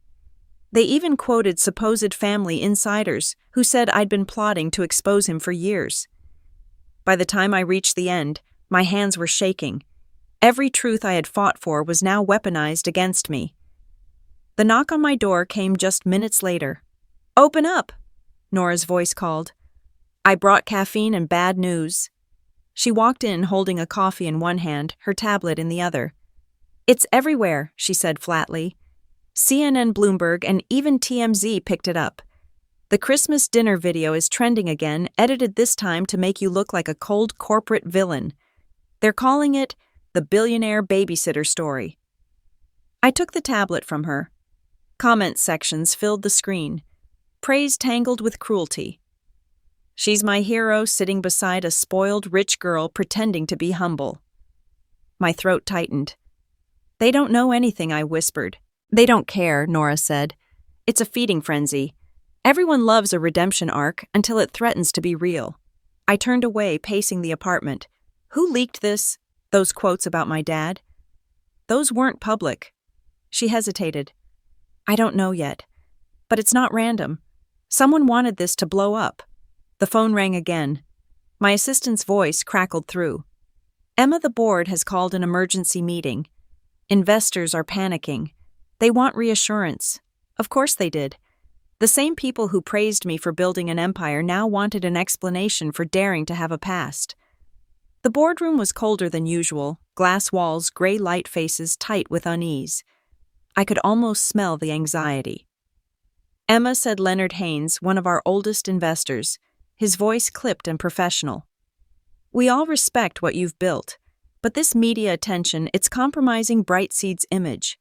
They even quoted supposed family insiders who said I'd been plotting to expose him for years. By the time I reached the end, my hands were shaking. Every truth I had fought for was now weaponized against me. The knock on my door came just minutes later. "Open up," Nora's voice called. I brought caffeine and bad news. She walked in holding a coffee in one hand, her tablet in the other. "It's everywhere," she said flatly. CNN, Bloomberg, and even TMZ picked it up. The Christmas dinner video is trending again, edited this time to make you look like a cold corporate villain. They're calling it the Billionaire babysitter story. I took the tablet from her. Comment sections filled the screen. Praise tangled with cruelty. She's my hero sitting beside a spoiled rich girl pretending to be humble. My throat tightened. "They don't know anything," I whispered. "They don't care," Nora said. "It's a feeding frenzy. Everyone loves a redemption arc until it threatens to be real." I turned away, pacing the apartment. "Who leaked this? Those quotes about my dad?" "Those weren't public." She hesitated. "I don't know yet. But it's not random. Someone wanted this to blow up. The phone rang again. My assistant's voice crackled through. Emma, the board has called an emergency meeting. Investors are panicking. They want reassurance. Of course they did. The same people who praised me for building an empire now wanted an explanation for daring to have a past. The boardroom was colder than usual, glass walls, gray light faces tight with unease. I could almost smell the anxiety. Emma, said Leonard Haynes, one of our oldest investors, his voice clipped and professional. We all respect what you've built, but this media attention, it's compromising Brightseed's image.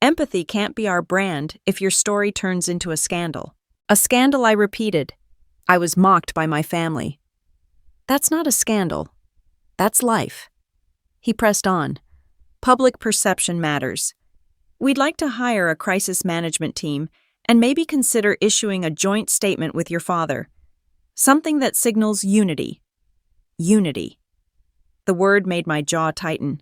Empathy can't be our brand if your story turns into a scandal. A scandal, I repeated. I was mocked by my family. That's not a scandal. That's life. He pressed on. Public perception matters. We'd like to hire a crisis management team and maybe consider issuing a joint statement with your father. Something that signals unity. Unity. The word made my jaw tighten.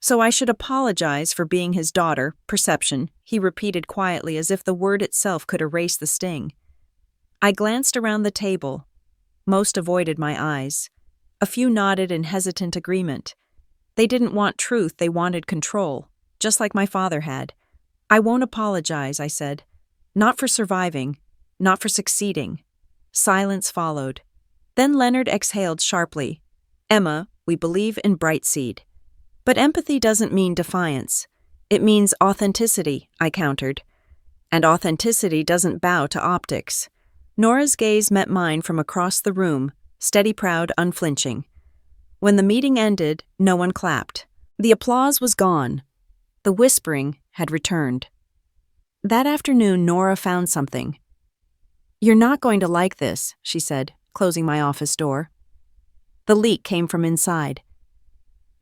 So I should apologize for being his daughter, perception, he repeated quietly as if the word itself could erase the sting. I glanced around the table. Most avoided my eyes. A few nodded in hesitant agreement. They didn't want truth, they wanted control, just like my father had. I won't apologize, I said. Not for surviving, not for succeeding. Silence followed. Then Leonard exhaled sharply. Emma, we believe in Brightseed. But empathy doesn't mean defiance. It means authenticity, I countered. And authenticity doesn't bow to optics. Nora's gaze met mine from across the room, steady, proud, unflinching. When the meeting ended, no one clapped. The applause was gone. The whispering had returned. That afternoon, Nora found something. You're not going to like this, she said, closing my office door. The leak came from inside.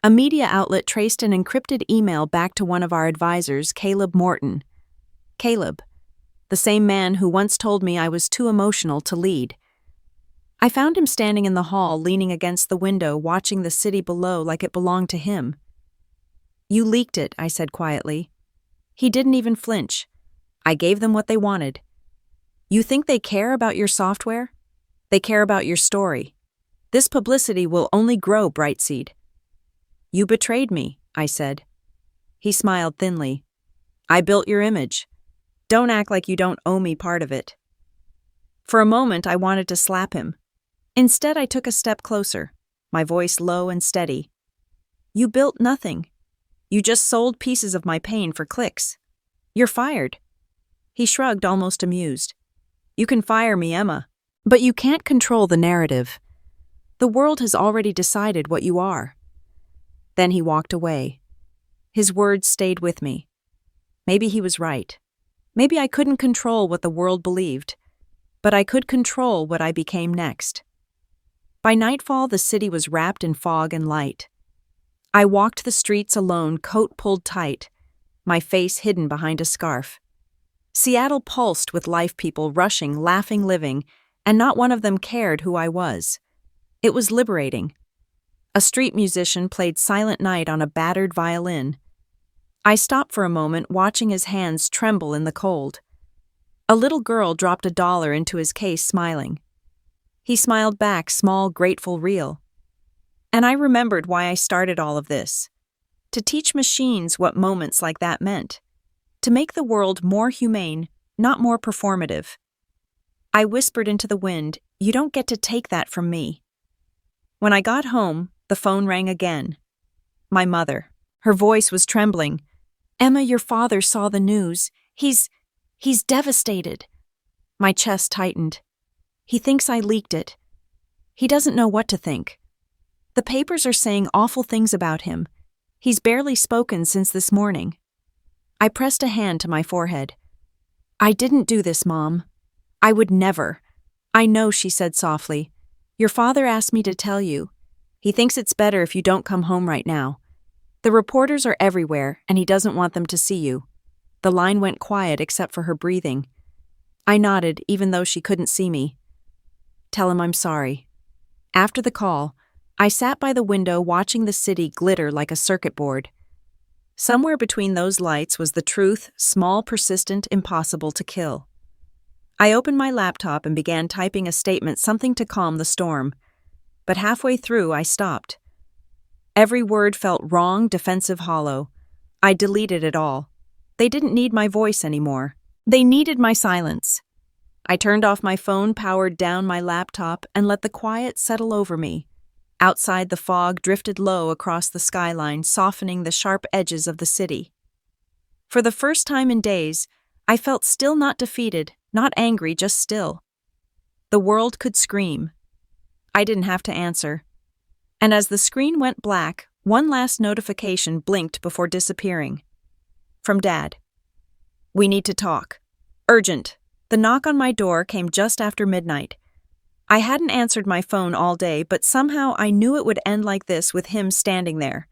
A media outlet traced an encrypted email back to one of our advisors, Caleb Morton. Caleb, the same man who once told me I was too emotional to lead. I found him standing in the hall, leaning against the window, watching the city below like it belonged to him. You leaked it, I said quietly. He didn't even flinch. I gave them what they wanted. You think they care about your software? They care about your story. This publicity will only grow Brightseed. You betrayed me, I said. He smiled thinly. I built your image. Don't act like you don't owe me part of it. For a moment, I wanted to slap him. Instead, I took a step closer, my voice low and steady. You built nothing. You just sold pieces of my pain for clicks. You're fired. He shrugged, almost amused. You can fire me, Emma, but you can't control the narrative. The world has already decided what you are. Then he walked away. His words stayed with me. Maybe he was right. Maybe I couldn't control what the world believed, but I could control what I became next. By nightfall, the city was wrapped in fog and light. I walked the streets alone, coat pulled tight, my face hidden behind a scarf. Seattle pulsed with life, people rushing, laughing, living, and not one of them cared who I was. It was liberating. A street musician played Silent Night on a battered violin. I stopped for a moment, watching his hands tremble in the cold. A little girl dropped $1 into his case, smiling. He smiled back, small, grateful, real. And I remembered why I started all of this. To teach machines what moments like that meant. To make the world more humane, not more performative. I whispered into the wind, you don't get to take that from me. When I got home, the phone rang again. My mother. Her voice was trembling. Emma, your father saw the news. He's devastated. My chest tightened. He thinks I leaked it. He doesn't know what to think. The papers are saying awful things about him. He's barely spoken since this morning. I pressed a hand to my forehead. I didn't do this, Mom. I would never. I know, she said softly. Your father asked me to tell you. He thinks it's better if you don't come home right now. The reporters are everywhere, and he doesn't want them to see you. The line went quiet except for her breathing. I nodded, even though she couldn't see me. Tell him I'm sorry. After the call, I sat by the window watching the city glitter like a circuit board. Somewhere between those lights was the truth, small, persistent, impossible to kill. I opened my laptop and began typing a statement, something to calm the storm. But halfway through, I stopped. Every word felt wrong, defensive, hollow. I deleted it all. They didn't need my voice anymore. They needed my silence. I turned off my phone, powered down my laptop, and let the quiet settle over me. Outside, the fog drifted low across the skyline, softening the sharp edges of the city. For the first time in days, I felt still, not defeated, not angry, just still. The world could scream. I didn't have to answer. And as the screen went black, one last notification blinked before disappearing. From Dad. "We need to talk. Urgent." The knock on my door came just after midnight. I hadn't answered my phone all day, but somehow I knew it would end like this, with him standing there.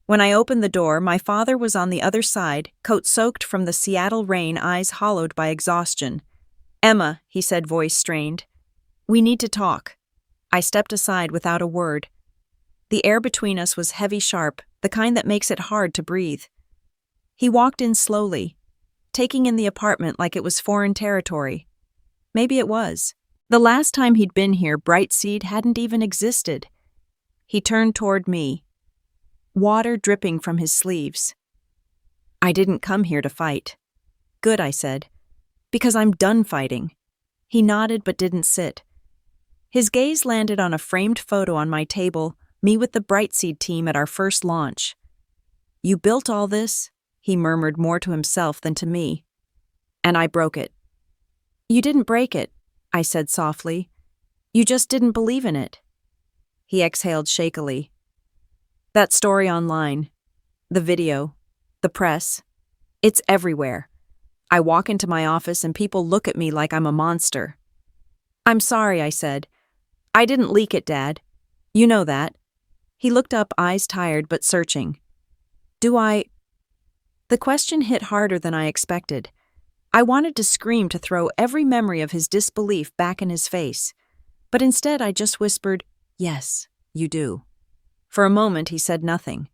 When I opened the door, my father was on the other side, coat soaked from the Seattle rain, eyes hollowed by exhaustion. "Emma," he said, voice strained. "We need to talk." I stepped aside without a word. The air between us was heavy, sharp, the kind that makes it hard to breathe. He walked in slowly, taking in the apartment like it was foreign territory. Maybe it was. The last time he'd been here, Brightseed hadn't even existed. He turned toward me, water dripping from his sleeves. "I didn't come here to fight." "Good," I said, "because I'm done fighting." He nodded but didn't sit. His gaze landed on a framed photo on my table, me with the Brightseed team at our first launch. "You built all this?" he murmured, more to himself than to me. "And I broke it." "You didn't break it," I said softly. "You just didn't believe in it." He exhaled shakily. "That story online, the video, the press, it's everywhere. I walk into my office and people look at me like I'm a monster." "I'm sorry," I said. "I didn't leak it, Dad. You know that." He looked up, eyes tired but searching. "Do I?" The question hit harder than I expected. I wanted to scream, to throw every memory of his disbelief back in his face. But instead I just whispered, "Yes, you do." For a moment he said nothing.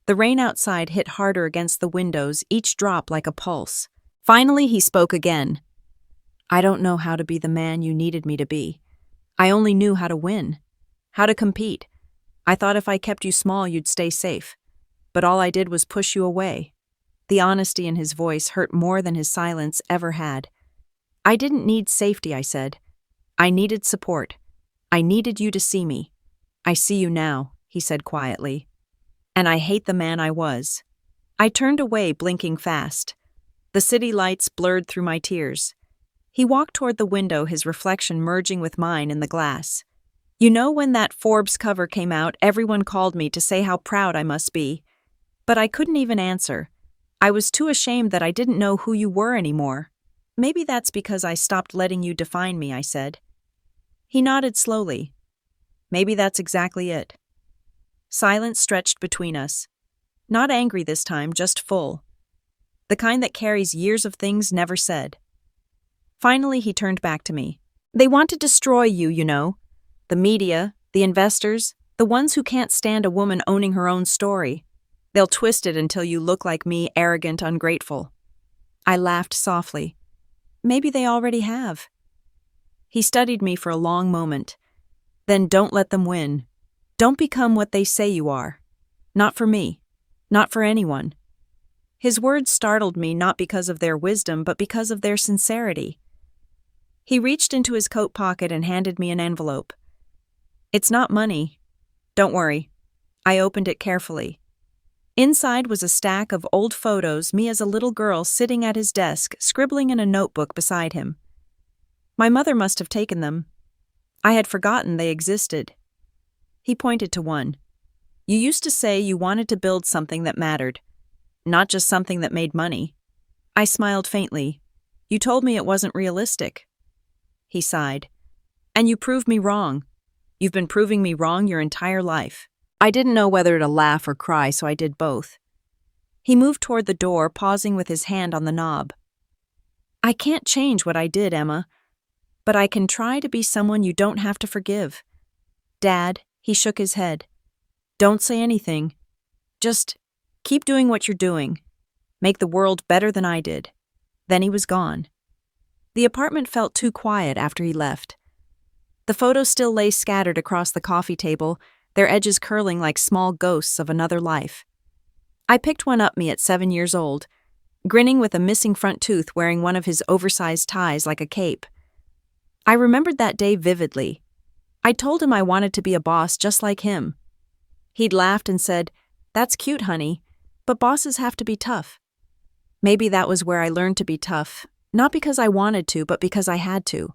The rain outside hit harder against the windows, each drop like a pulse. Finally he spoke again. "I don't know how to be the man you needed me to be. I only knew how to win, how to compete. I thought if I kept you small you'd stay safe. But all I did was push you away." The honesty in his voice hurt more than his silence ever had. "I didn't need safety," I said. "I needed support. I needed you to see me. I see you now," he said quietly. "And I hate the man I was." I turned away, blinking fast. The city lights blurred through my tears. He walked toward the window, his reflection merging with mine in the glass. "You know, when that Forbes cover came out, everyone called me to say how proud I must be. But I couldn't even answer. I was too ashamed that I didn't know who you were anymore. Maybe that's because I stopped letting you define me," I said. He nodded slowly. "Maybe that's exactly it." Silence stretched between us. Not angry this time, just full. The kind that carries years of things never said. Finally, he turned back to me. "They want to destroy you, you know. The media, the investors, the ones who can't stand a woman owning her own story. They'll twist it until you look like me, arrogant, ungrateful." I laughed softly. "Maybe they already have." He studied me for a long moment. "Then don't let them win. Don't become what they say you are. Not for me. Not for anyone." His words startled me, not because of their wisdom, but because of their sincerity. He reached into his coat pocket and handed me an envelope. "It's not money. Don't worry." I opened it carefully. Inside was a stack of old photos, me as a little girl sitting at his desk, scribbling in a notebook beside him. My mother must have taken them. I had forgotten they existed. He pointed to one. "You used to say you wanted to build something that mattered, not just something that made money." I smiled faintly. "You told me it wasn't realistic." He sighed. "And you proved me wrong. You've been proving me wrong your entire life." I didn't know whether to laugh or cry, so I did both. He moved toward the door, pausing with his hand on the knob. "I can't change what I did, Emma, but I can try to be someone you don't have to forgive." "Dad," he shook his head. "Don't say anything. Just keep doing what you're doing. Make the world better than I did." Then he was gone. The apartment felt too quiet after he left. The photos still lay scattered across the coffee table, their edges curling like small ghosts of another life. I picked one up me at 7 years old, grinning with a missing front tooth, wearing one of his oversized ties like a cape. I remembered that day vividly. I told him I wanted to be a boss just like him. He'd laughed and said, "That's cute, honey, but bosses have to be tough." Maybe that was where I learned to be tough, not because I wanted to, but because I had to.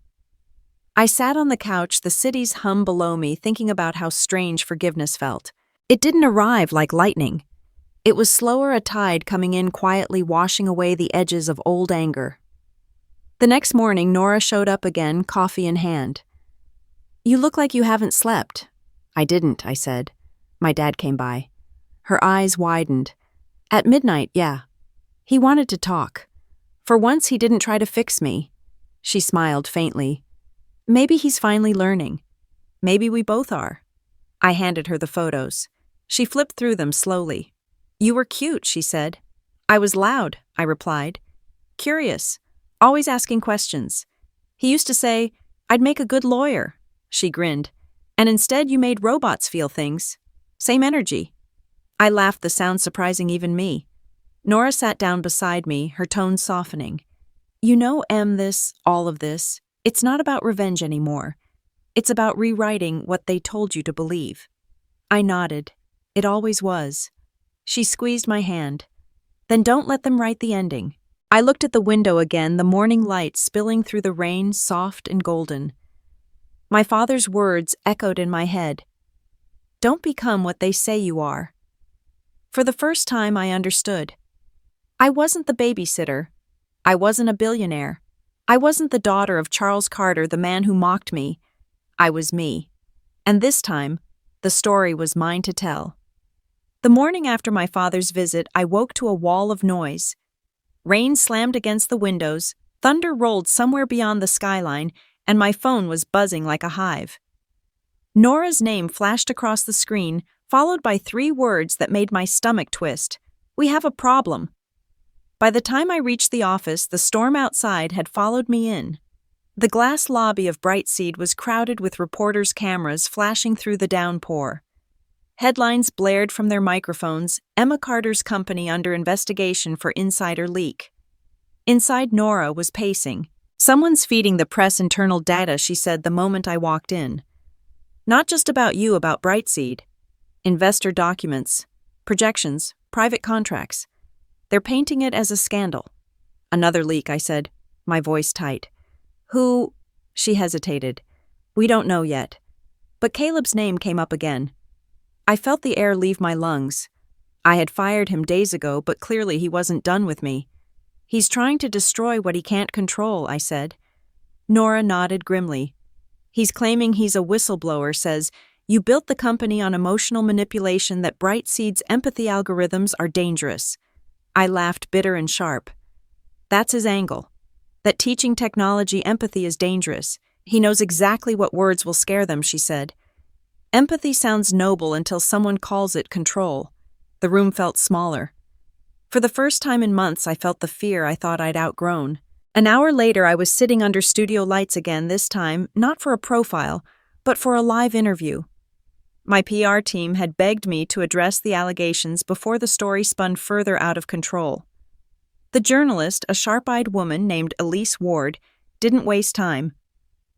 I sat on the couch, the city's hum below me, thinking about how strange forgiveness felt. It didn't arrive like lightning. It was slower, a tide coming in quietly, washing away the edges of old anger. The next morning, Nora showed up again, coffee in hand. "You look like you haven't slept." "I didn't," I said. My dad came by. Her eyes widened. "At midnight, yeah. He wanted to talk. For once, he didn't try to fix me." She smiled faintly. "Maybe he's finally learning. Maybe we both are." I handed her the photos. She flipped through them slowly. "You were cute," she said. "I was loud," I replied. "Curious, always asking questions. He used to say, 'I'd make a good lawyer.'" She grinned. "And instead you made robots feel things. Same energy." I laughed, the sound surprising even me. Nora sat down beside me, her tone softening. "You know, all of this, it's not about revenge anymore. It's about rewriting what they told you to believe." I nodded. It always was. She squeezed my hand. "Then don't let them write the ending." I looked at the window again, the morning light spilling through the rain, soft and golden. My father's words echoed in my head. "Don't become what they say you are." For the first time, I understood. I wasn't the babysitter. I wasn't a billionaire. I wasn't the daughter of Charles Carter, the man who mocked me. I was me. And this time, the story was mine to tell. The morning after my father's visit, I woke to a wall of noise. Rain slammed against the windows, thunder rolled somewhere beyond the skyline, and my phone was buzzing like a hive. Nora's name flashed across the screen, followed by 3 words that made my stomach twist. "We have a problem." By the time I reached the office, the storm outside had followed me in. The glass lobby of Brightseed was crowded with reporters' cameras flashing through the downpour. Headlines blared from their microphones, "Emma Carter's company under investigation for insider leak." Inside, Nora was pacing. "Someone's feeding the press internal data," she said the moment I walked in. "Not just about you, about Brightseed. Investor documents, projections, private contracts. They're painting it as a scandal." "Another leak," I said, my voice tight. "Who?" She hesitated. "We don't know yet." But Caleb's name came up again. I felt the air leave my lungs. I had fired him days ago, but clearly he wasn't done with me. "He's trying to destroy what he can't control," I said. Nora nodded grimly. "He's claiming he's a whistleblower, says, 'You built the company on emotional manipulation, that Brightseed's empathy algorithms are dangerous.'" I laughed, bitter and sharp. "That's his angle. That teaching technology empathy is dangerous. He knows exactly what words will scare them," she said. "Empathy sounds noble until someone calls it control." The room felt smaller. For the first time in months, I felt the fear I thought I'd outgrown. An hour later, I was sitting under studio lights again, this time not for a profile, but for a live interview. My PR team had begged me to address the allegations before the story spun further out of control. The journalist, a sharp-eyed woman named Elise Ward, didn't waste time.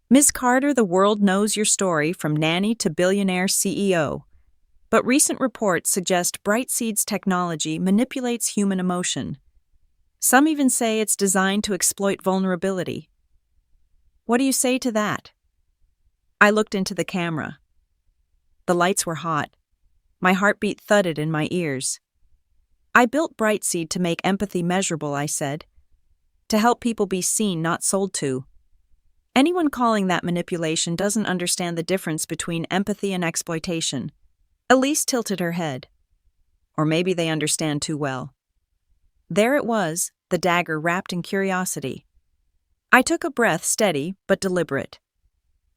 "Ms. Carter, the world knows your story from Nanny to Billionaire CEO. But recent reports suggest Brightseed's technology manipulates human emotion. Some even say it's designed to exploit vulnerability. What do you say to that?" I looked into the camera. The lights were hot. My heartbeat thudded in my ears. "I built Brightseed to make empathy measurable," I said. "To help people be seen, not sold to. Anyone calling that manipulation doesn't understand the difference between empathy and exploitation." Elise tilted her head. "Or maybe they understand too well." There it was, the dagger wrapped in curiosity. I took a breath, steady but deliberate.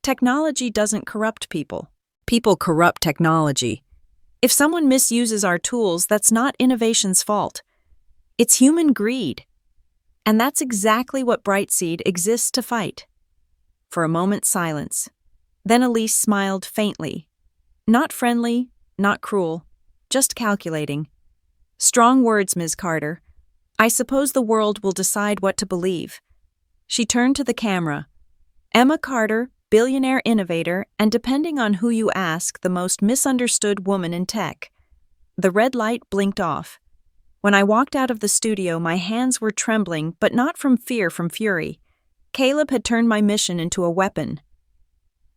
Technology doesn't corrupt people. People corrupt technology. If someone misuses our tools, that's not innovation's fault. It's human greed. And that's exactly what Brightseed exists to fight. For a moment, silence. Then Elise smiled faintly. Not friendly, not cruel, just calculating. Strong words, Ms. Carter. I suppose the world will decide what to believe. She turned to the camera. Emma Carter, billionaire innovator, and depending on who you ask, the most misunderstood woman in tech. The red light blinked off. When I walked out of the studio, my hands were trembling, but not from fear, from fury. Caleb had turned my mission into a weapon.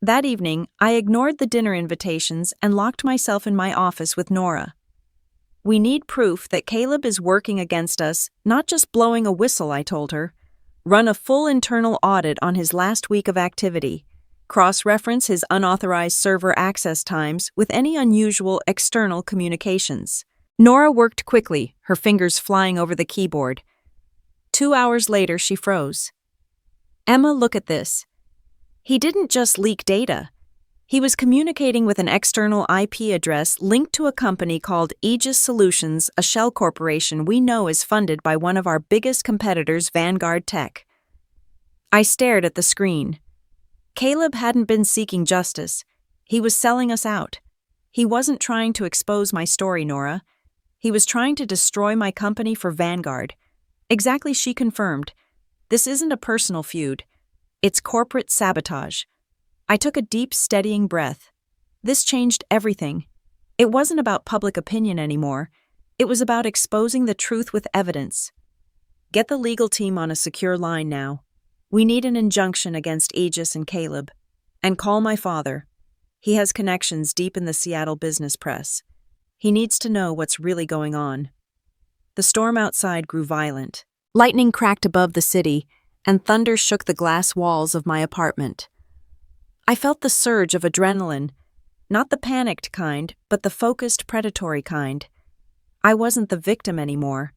That evening, I ignored the dinner invitations and locked myself in my office with Nora. We need proof that Caleb is working against us, not just blowing a whistle, I told her. Run a full internal audit on his last week of activity. Cross-reference his unauthorized server access times with any unusual external communications. Nora worked quickly, her fingers flying over the keyboard. 2 hours later, she froze. Emma, look at this. He didn't just leak data. He was communicating with an external IP address linked to a company called Aegis Solutions, a shell corporation we know is funded by one of our biggest competitors, Vanguard Tech. I stared at the screen. Caleb hadn't been seeking justice. He was selling us out. He wasn't trying to expose my story, Nora. He was trying to destroy my company for Vanguard. Exactly, she confirmed. This isn't a personal feud. It's corporate sabotage. I took a deep, steadying breath. This changed everything. It wasn't about public opinion anymore. It was about exposing the truth with evidence. Get the legal team on a secure line now. We need an injunction against Aegis and Caleb. And call my father. He has connections deep in the Seattle business press. He needs to know what's really going on. The storm outside grew violent. Lightning cracked above the city, and thunder shook the glass walls of my apartment. I felt the surge of adrenaline, not the panicked kind, but the focused, predatory kind. I wasn't the victim anymore.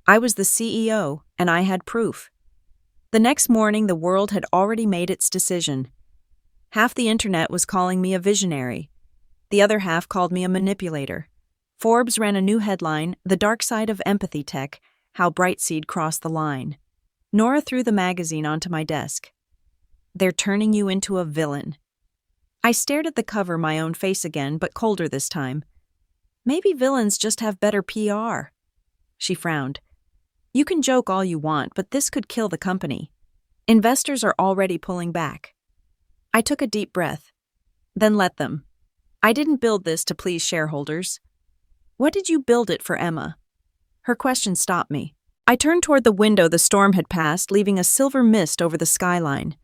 I was the CEO, and I had proof. The next morning, the world had already made its decision. Half the internet was calling me a visionary. The other half called me a manipulator. Forbes ran a new headline, "The Dark Side of Empathy Tech, How Brightseed Crossed the Line." Nora threw the magazine onto my desk. They're turning you into a villain. I stared at the cover, my own face again, but colder this time. Maybe villains just have better PR. She frowned. You can joke all you want, but this could kill the company. Investors are already pulling back. I took a deep breath. Then let them. I didn't build this to please shareholders. What did you build it for, Emma? Her question stopped me. I turned toward the window the storm had passed, leaving a silver mist over the skyline.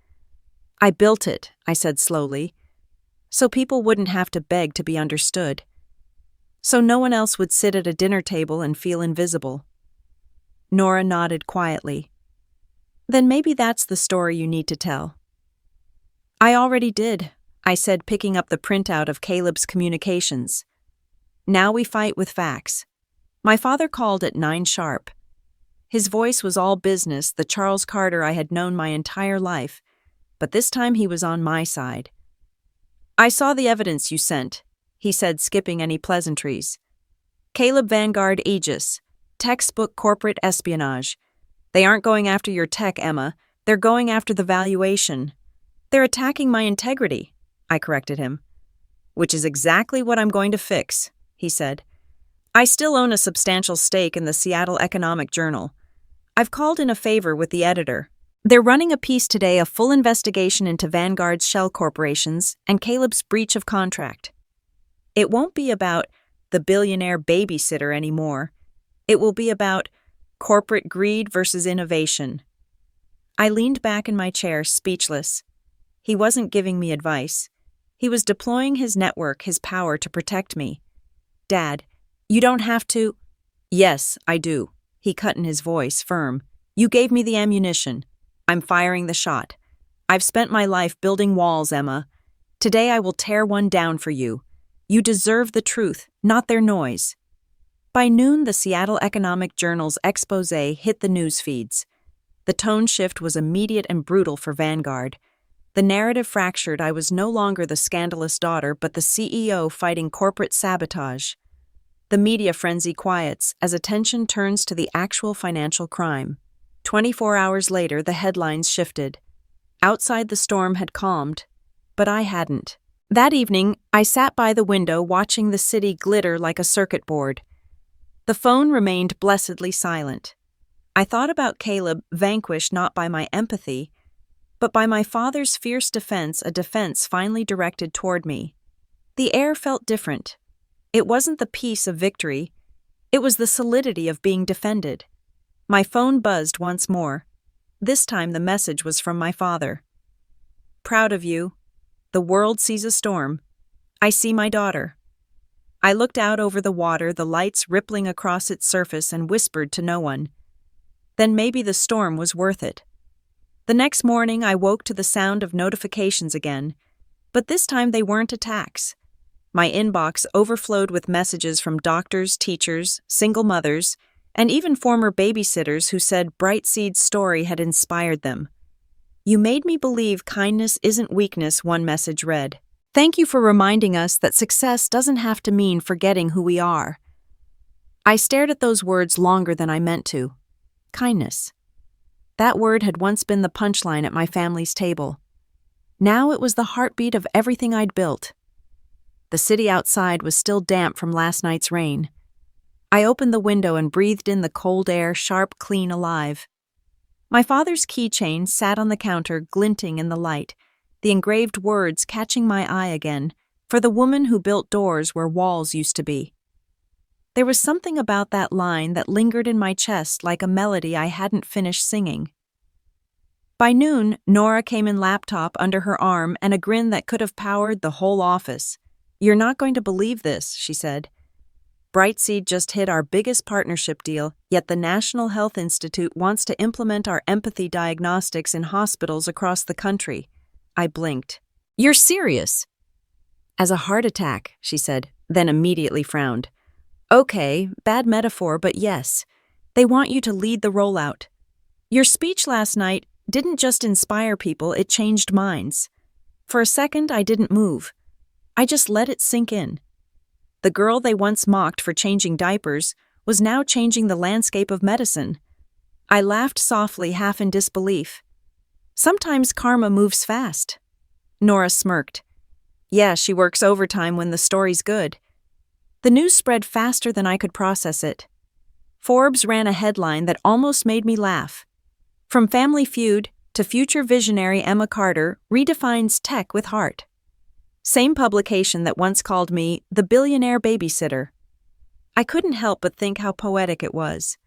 I built it, I said slowly, so people wouldn't have to beg to be understood. So no one else would sit at a dinner table and feel invisible. Nora nodded quietly. Then maybe that's the story you need to tell. I already did, I said, picking up the printout of Caleb's communications. Now we fight with facts. My father called at 9 sharp. His voice was all business, the Charles Carter I had known my entire life, but this time he was on my side. I saw the evidence you sent, he said, skipping any pleasantries. Caleb Vanguard Aegis, textbook corporate espionage. They aren't going after your tech, Emma. They're going after the valuation. They're attacking my integrity, I corrected him. Which is exactly what I'm going to fix, he said. I still own a substantial stake in the Seattle Economic Journal. I've called in a favor with the editor. They're running a piece today, a full investigation into Vanguard's shell corporations and Caleb's breach of contract. It won't be about the billionaire babysitter anymore. It will be about corporate greed versus innovation. I leaned back in my chair, speechless. He wasn't giving me advice. He was deploying his network, his power to protect me. Dad, you don't have to. Yes, I do. He cut in, his voice firm. You gave me the ammunition. I'm firing the shot. I've spent my life building walls, Emma. Today I will tear one down for you. You deserve the truth, not their noise. By noon, the Seattle Economic Journal's expose hit the news feeds. The tone shift was immediate and brutal for Vanguard. The narrative fractured. I was no longer the scandalous daughter, but the CEO fighting corporate sabotage. The media frenzy quiets as attention turns to the actual financial crime. 24 hours later, the headlines shifted. Outside, the storm had calmed, but I hadn't. That evening, I sat by the window watching the city glitter like a circuit board. The phone remained blessedly silent. I thought about Caleb, vanquished not by my empathy, but by my father's fierce defense, a defense finally directed toward me. The air felt different. It wasn't the peace of victory. It was the solidity of being defended. My phone buzzed once more. This time the message was from my father. "Proud of you. The world sees a storm. I see my daughter." I looked out over the water, the lights rippling across its surface, and whispered to no one. Then maybe the storm was worth it. The next morning I woke to the sound of notifications again, but this time they weren't attacks. My inbox overflowed with messages from doctors, teachers, single mothers, and even former babysitters who said Brightseed's story had inspired them. "You made me believe kindness isn't weakness," one message read. "Thank you for reminding us that success doesn't have to mean forgetting who we are." I stared at those words longer than I meant to. Kindness. That word had once been the punchline at my family's table. Now it was the heartbeat of everything I'd built. The city outside was still damp from last night's rain. I opened the window and breathed in the cold air, sharp, clean, alive. My father's keychain sat on the counter, glinting in the light, the engraved words catching my eye again, "For the woman who built doors where walls used to be." There was something about that line that lingered in my chest like a melody I hadn't finished singing. By noon, Nora came in, laptop under her arm and a grin that could have powered the whole office. "You're not going to believe this," she said. "Brightseed just hit our biggest partnership deal, yet the National Health Institute wants to implement our empathy diagnostics in hospitals across the country." I blinked. "You're serious?" "As a heart attack," she said, then immediately frowned. "Okay, bad metaphor, but yes. They want you to lead the rollout. Your speech last night didn't just inspire people, it changed minds. For a second, I didn't move. I just let it sink in. The girl they once mocked for changing diapers was now changing the landscape of medicine." I laughed softly, half in disbelief. "Sometimes karma moves fast." Nora smirked. "Yeah, she works overtime when the story's good." The news spread faster than I could process it. Forbes ran a headline that almost made me laugh. "From Family Feud to future visionary Emma Carter redefines tech with heart." Same publication that once called me the billionaire babysitter. I couldn't help but think how poetic it was.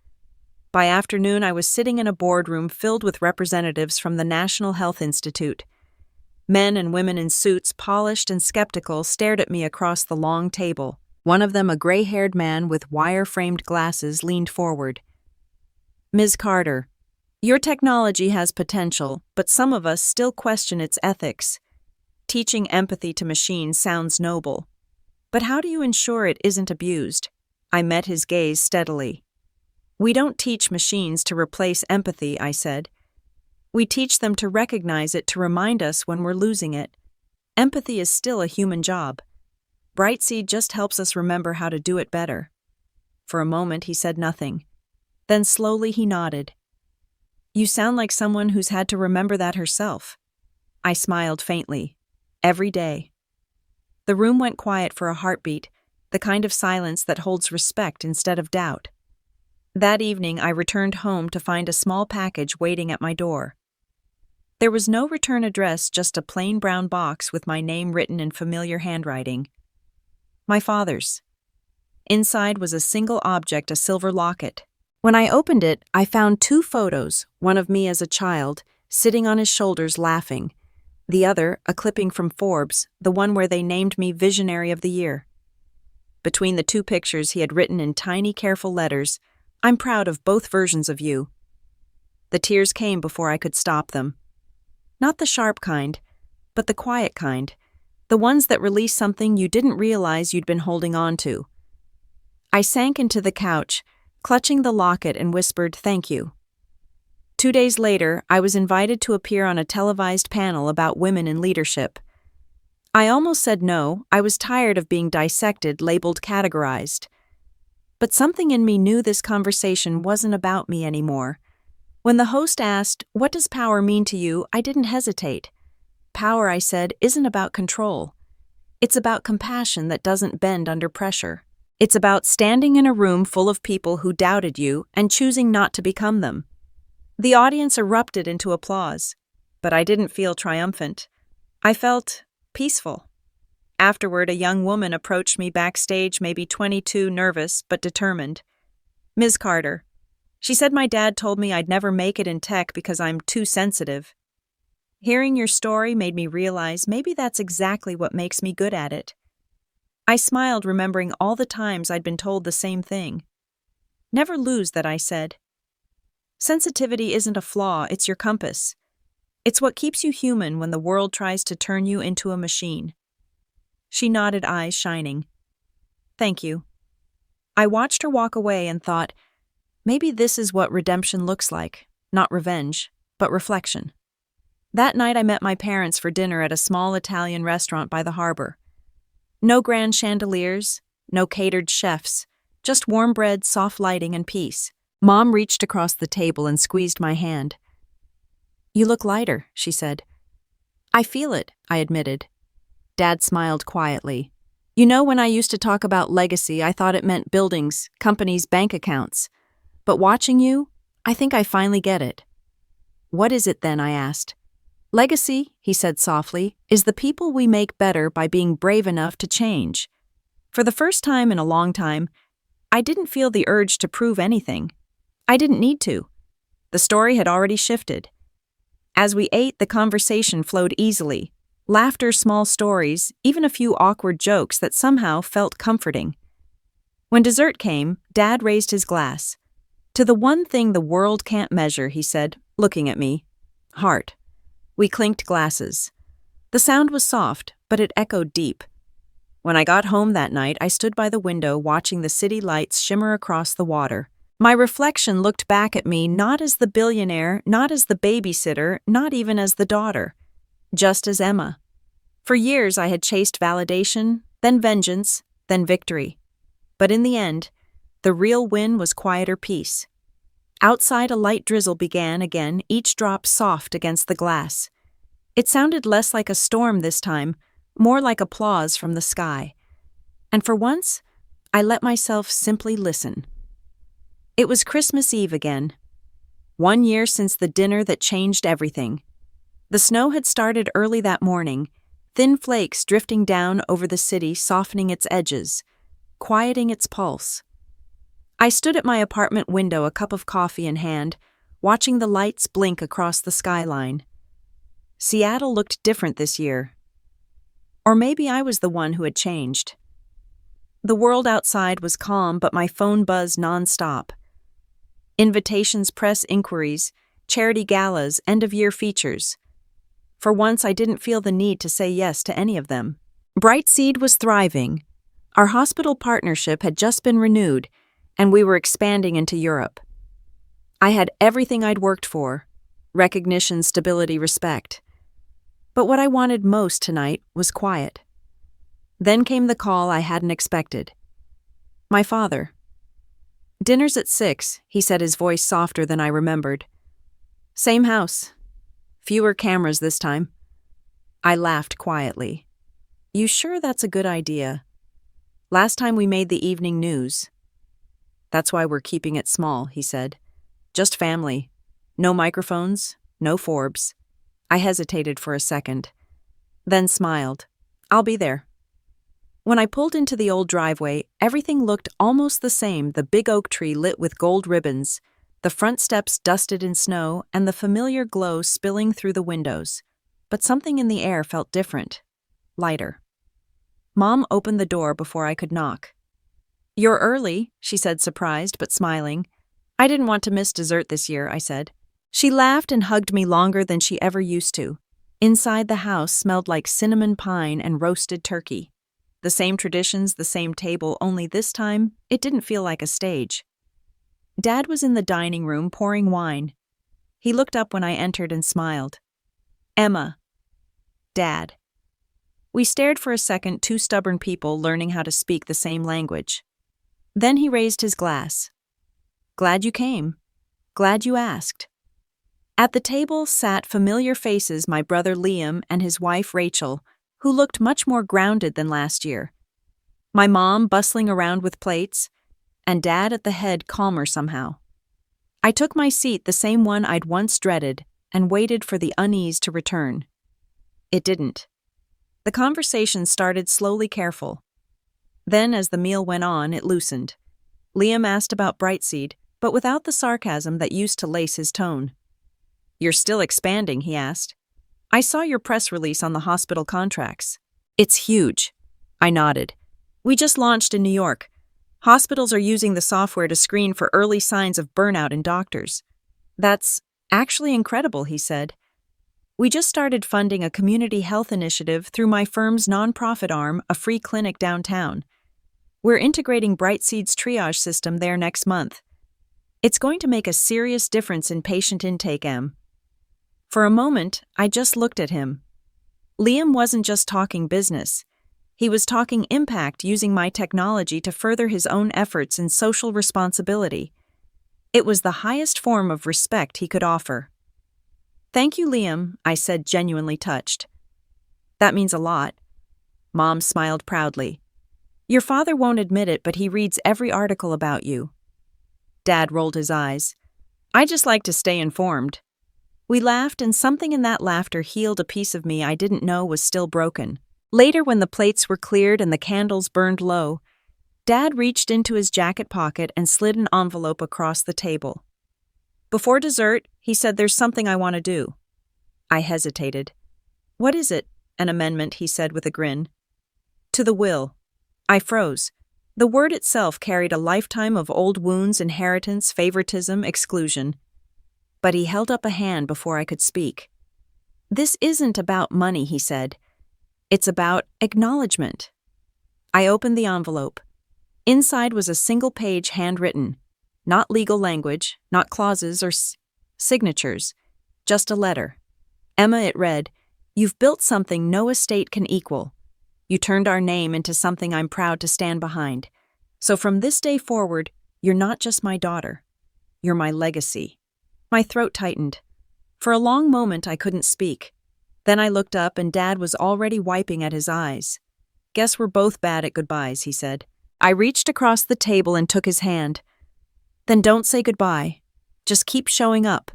By afternoon, I was sitting in a boardroom filled with representatives from the National Health Institute. Men and women in suits, polished and skeptical, stared at me across the long table. One of them, a gray-haired man with wire-framed glasses, leaned forward. "Ms. Carter, your technology has potential, but some of us still question its ethics. Teaching empathy to machines sounds noble. But how do you ensure it isn't abused?" I met his gaze steadily. "We don't teach machines to replace empathy," I said. "We teach them to recognize it, to remind us when we're losing it. Empathy is still a human job. Brightseed just helps us remember how to do it better." For a moment he said nothing. Then slowly he nodded. "You sound like someone who's had to remember that herself." I smiled faintly. "Every day." The room went quiet for a heartbeat, the kind of silence that holds respect instead of doubt. That evening I returned home to find a small package waiting at my door. There was no return address, just a plain brown box with my name written in familiar handwriting. My father's. Inside was a single object, a silver locket. When I opened it, I found 2 photos, one of me as a child, sitting on his shoulders laughing. The other, a clipping from Forbes, the one where they named me Visionary of the Year. Between the 2 pictures he had written in tiny, careful letters, "I'm proud of both versions of you." The tears came before I could stop them. Not the sharp kind, but the quiet kind, the ones that release something you didn't realize you'd been holding on to. I sank into the couch, clutching the locket, and whispered, "Thank you." 2 days later, I was invited to appear on a televised panel about women in leadership. I almost said no. I was tired of being dissected, labeled, categorized. But something in me knew this conversation wasn't about me anymore. When the host asked, "What does power mean to you?" I didn't hesitate. Power, I said, isn't about control. It's about compassion that doesn't bend under pressure. It's about standing in a room full of people who doubted you and choosing not to become them. The audience erupted into applause, but I didn't feel triumphant. I felt peaceful. Afterward, a young woman approached me backstage, maybe 22, nervous but determined. "Ms. Carter," she said, "my dad told me I'd never make it in tech because I'm too sensitive. Hearing your story made me realize maybe that's exactly what makes me good at it." I smiled, remembering all the times I'd been told the same thing. "Never lose that," I said. "Sensitivity isn't a flaw, it's your compass. It's what keeps you human when the world tries to turn you into a machine." She nodded, eyes shining. "Thank you." I watched her walk away and thought, maybe this is what redemption looks like, not revenge, but reflection. That night I met my parents for dinner at a small Italian restaurant by the harbor. No grand chandeliers, no catered chefs, just warm bread, soft lighting, and peace. Mom reached across the table and squeezed my hand. "You look lighter," she said. "I feel it," I admitted. Dad smiled quietly. "You know, when I used to talk about legacy, I thought it meant buildings, companies, bank accounts. But watching you, I think I finally get it." "What is it then?" I asked. "Legacy," he said softly, "is the people we make better by being brave enough to change." For the first time in a long time, I didn't feel the urge to prove anything. I didn't need to. The story had already shifted. As we ate, the conversation flowed easily. Laughter, small stories, even a few awkward jokes that somehow felt comforting. When dessert came, Dad raised his glass. "To the one thing the world can't measure," he said, looking at me. "Heart." We clinked glasses. The sound was soft, but it echoed deep. When I got home that night, I stood by the window watching the city lights shimmer across the water. My reflection looked back at me not as the billionaire, not as the babysitter, not even as the daughter. Just as Emma. For years I had chased validation, then vengeance, then victory. But in the end, the real win was quieter peace. Outside, a light drizzle began again, each drop soft against the glass. It sounded less like a storm this time, more like applause from the sky. And for once, I let myself simply listen. It was Christmas Eve again. 1 year since the dinner that changed everything. The snow had started early that morning, thin flakes drifting down over the city, softening its edges, quieting its pulse. I stood at my apartment window, a cup of coffee in hand, watching the lights blink across the skyline. Seattle looked different this year. Or maybe I was the one who had changed. The world outside was calm, but my phone buzzed nonstop. Invitations, press inquiries, charity galas, end-of-year features. For once, I didn't feel the need to say yes to any of them. Brightseed was thriving. Our hospital partnership had just been renewed, and we were expanding into Europe. I had everything I'd worked for: recognition, stability, respect. But what I wanted most tonight was quiet. Then came the call I hadn't expected. My father. "Dinner's at 6, he said, his voice softer than I remembered. "Same house. Fewer cameras this time." I laughed quietly. "You sure that's a good idea? Last time we made the evening news." "That's why we're keeping it small," he said. "Just family. No microphones, no Forbes." I hesitated for a second, then smiled. "I'll be there." When I pulled into the old driveway, everything looked almost the same: the big oak tree lit with gold ribbons, the front steps dusted in snow, and the familiar glow spilling through the windows. But something in the air felt different, lighter. Mom opened the door before I could knock. "You're early," she said, surprised but smiling. "I didn't want to miss dessert this year," I said. She laughed and hugged me longer than she ever used to. Inside the house smelled like cinnamon pine and roasted turkey. The same traditions, the same table, only this time, it didn't feel like a stage. Dad was in the dining room pouring wine. He looked up when I entered and smiled. "Emma." "Dad." We stared for a second, two stubborn people learning how to speak the same language. Then he raised his glass. "Glad you came. Glad you asked." At the table sat familiar faces, my brother Liam and his wife Rachel, who looked much more grounded than last year. My mom bustling around with plates, and Dad at the head calmer somehow. I took my seat, the same one I'd once dreaded, and waited for the unease to return. It didn't. The conversation started slowly careful. Then, as the meal went on, it loosened. Liam asked about Brightseed, but without the sarcasm that used to lace his tone. "You're still expanding," he asked. "I saw your press release on the hospital contracts." "It's huge." I nodded. "We just launched in New York. Hospitals are using the software to screen for early signs of burnout in doctors." "That's actually incredible," he said. "We just started funding a community health initiative through my firm's nonprofit arm, a free clinic downtown. We're integrating Brightseed's triage system there next month. It's going to make a serious difference in patient intake, Em." For a moment, I just looked at him. Liam wasn't just talking business. He was talking impact, using my technology to further his own efforts in social responsibility. It was the highest form of respect he could offer. "Thank you, Liam," I said, genuinely touched. "That means a lot." Mom smiled proudly. "Your father won't admit it, but he reads every article about you." Dad rolled his eyes. "I just like to stay informed." We laughed, and something in that laughter healed a piece of me I didn't know was still broken. Later, when the plates were cleared and the candles burned low, Dad reached into his jacket pocket and slid an envelope across the table. "Before dessert," he said, "there's something I want to do." I hesitated. "What is it?" "An amendment," he said with a grin. "To the will." I froze. The word itself carried a lifetime of old wounds, inheritance, favoritism, exclusion. But he held up a hand before I could speak. "This isn't about money," he said. "It's about acknowledgement." I opened the envelope. Inside was a single page handwritten. Not legal language, not clauses or signatures, just a letter. "Emma," it read, "you've built something no estate can equal. You turned our name into something I'm proud to stand behind. So from this day forward, you're not just my daughter. You're my legacy." My throat tightened. For a long moment, I couldn't speak. Then I looked up, and Dad was already wiping at his eyes. "Guess we're both bad at goodbyes," he said. I reached across the table and took his hand. "Then don't say goodbye. Just keep showing up."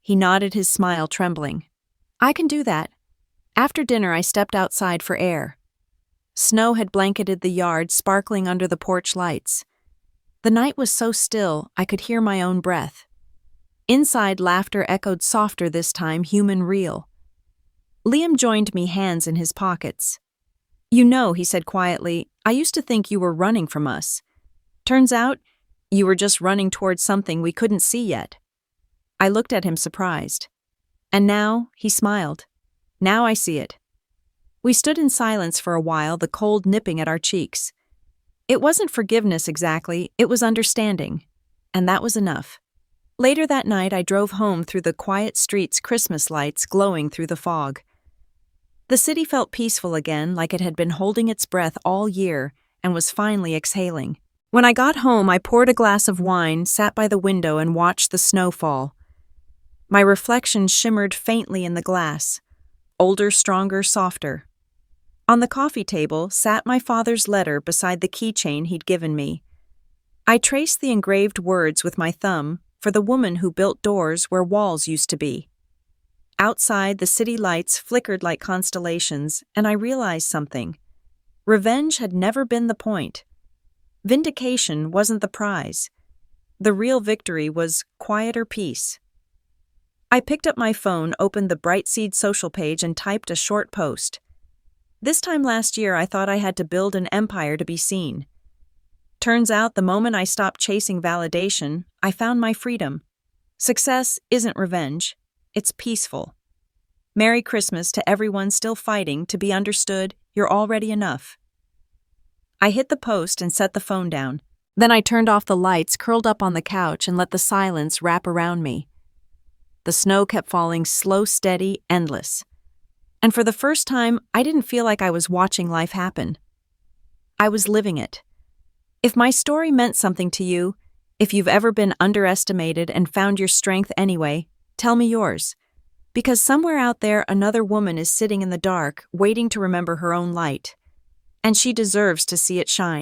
He nodded, his smile trembling. "I can do that." After dinner, I stepped outside for air. Snow had blanketed the yard, sparkling under the porch lights. The night was so still, I could hear my own breath. Inside, laughter echoed softer this time, human, real. Liam joined me, hands in his pockets. "You know," he said quietly, "I used to think you were running from us. Turns out, you were just running towards something we couldn't see yet." I looked at him, surprised. "And now," he smiled, "now I see it." We stood in silence for a while, the cold nipping at our cheeks. It wasn't forgiveness exactly, it was understanding. And that was enough. Later that night, I drove home through the quiet streets, Christmas lights glowing through the fog. The city felt peaceful again, like it had been holding its breath all year and was finally exhaling. When I got home, I poured a glass of wine, sat by the window, and watched the snow fall. My reflection shimmered faintly in the glass, older, stronger, softer. On the coffee table sat my father's letter beside the keychain he'd given me. I traced the engraved words with my thumb, "For the woman who built doors where walls used to be." Outside, the city lights flickered like constellations, and I realized something. Revenge had never been the point. Vindication wasn't the prize. The real victory was quieter peace. I picked up my phone, opened the Brightseed social page, and typed a short post. This time last year, I thought I had to build an empire to be seen. Turns out, the moment I stopped chasing validation, I found my freedom. Success isn't revenge. It's peaceful. Merry Christmas to everyone still fighting to be understood. You're already enough. I hit the post and set the phone down. Then I turned off the lights, curled up on the couch, and let the silence wrap around me. The snow kept falling, slow, steady, endless. And for the first time, I didn't feel like I was watching life happen. I was living it. If my story meant something to you, if you've ever been underestimated and found your strength anyway, Tell me yours. Because somewhere out there, another woman is sitting in the dark, waiting to remember her own light. And she deserves to see it shine.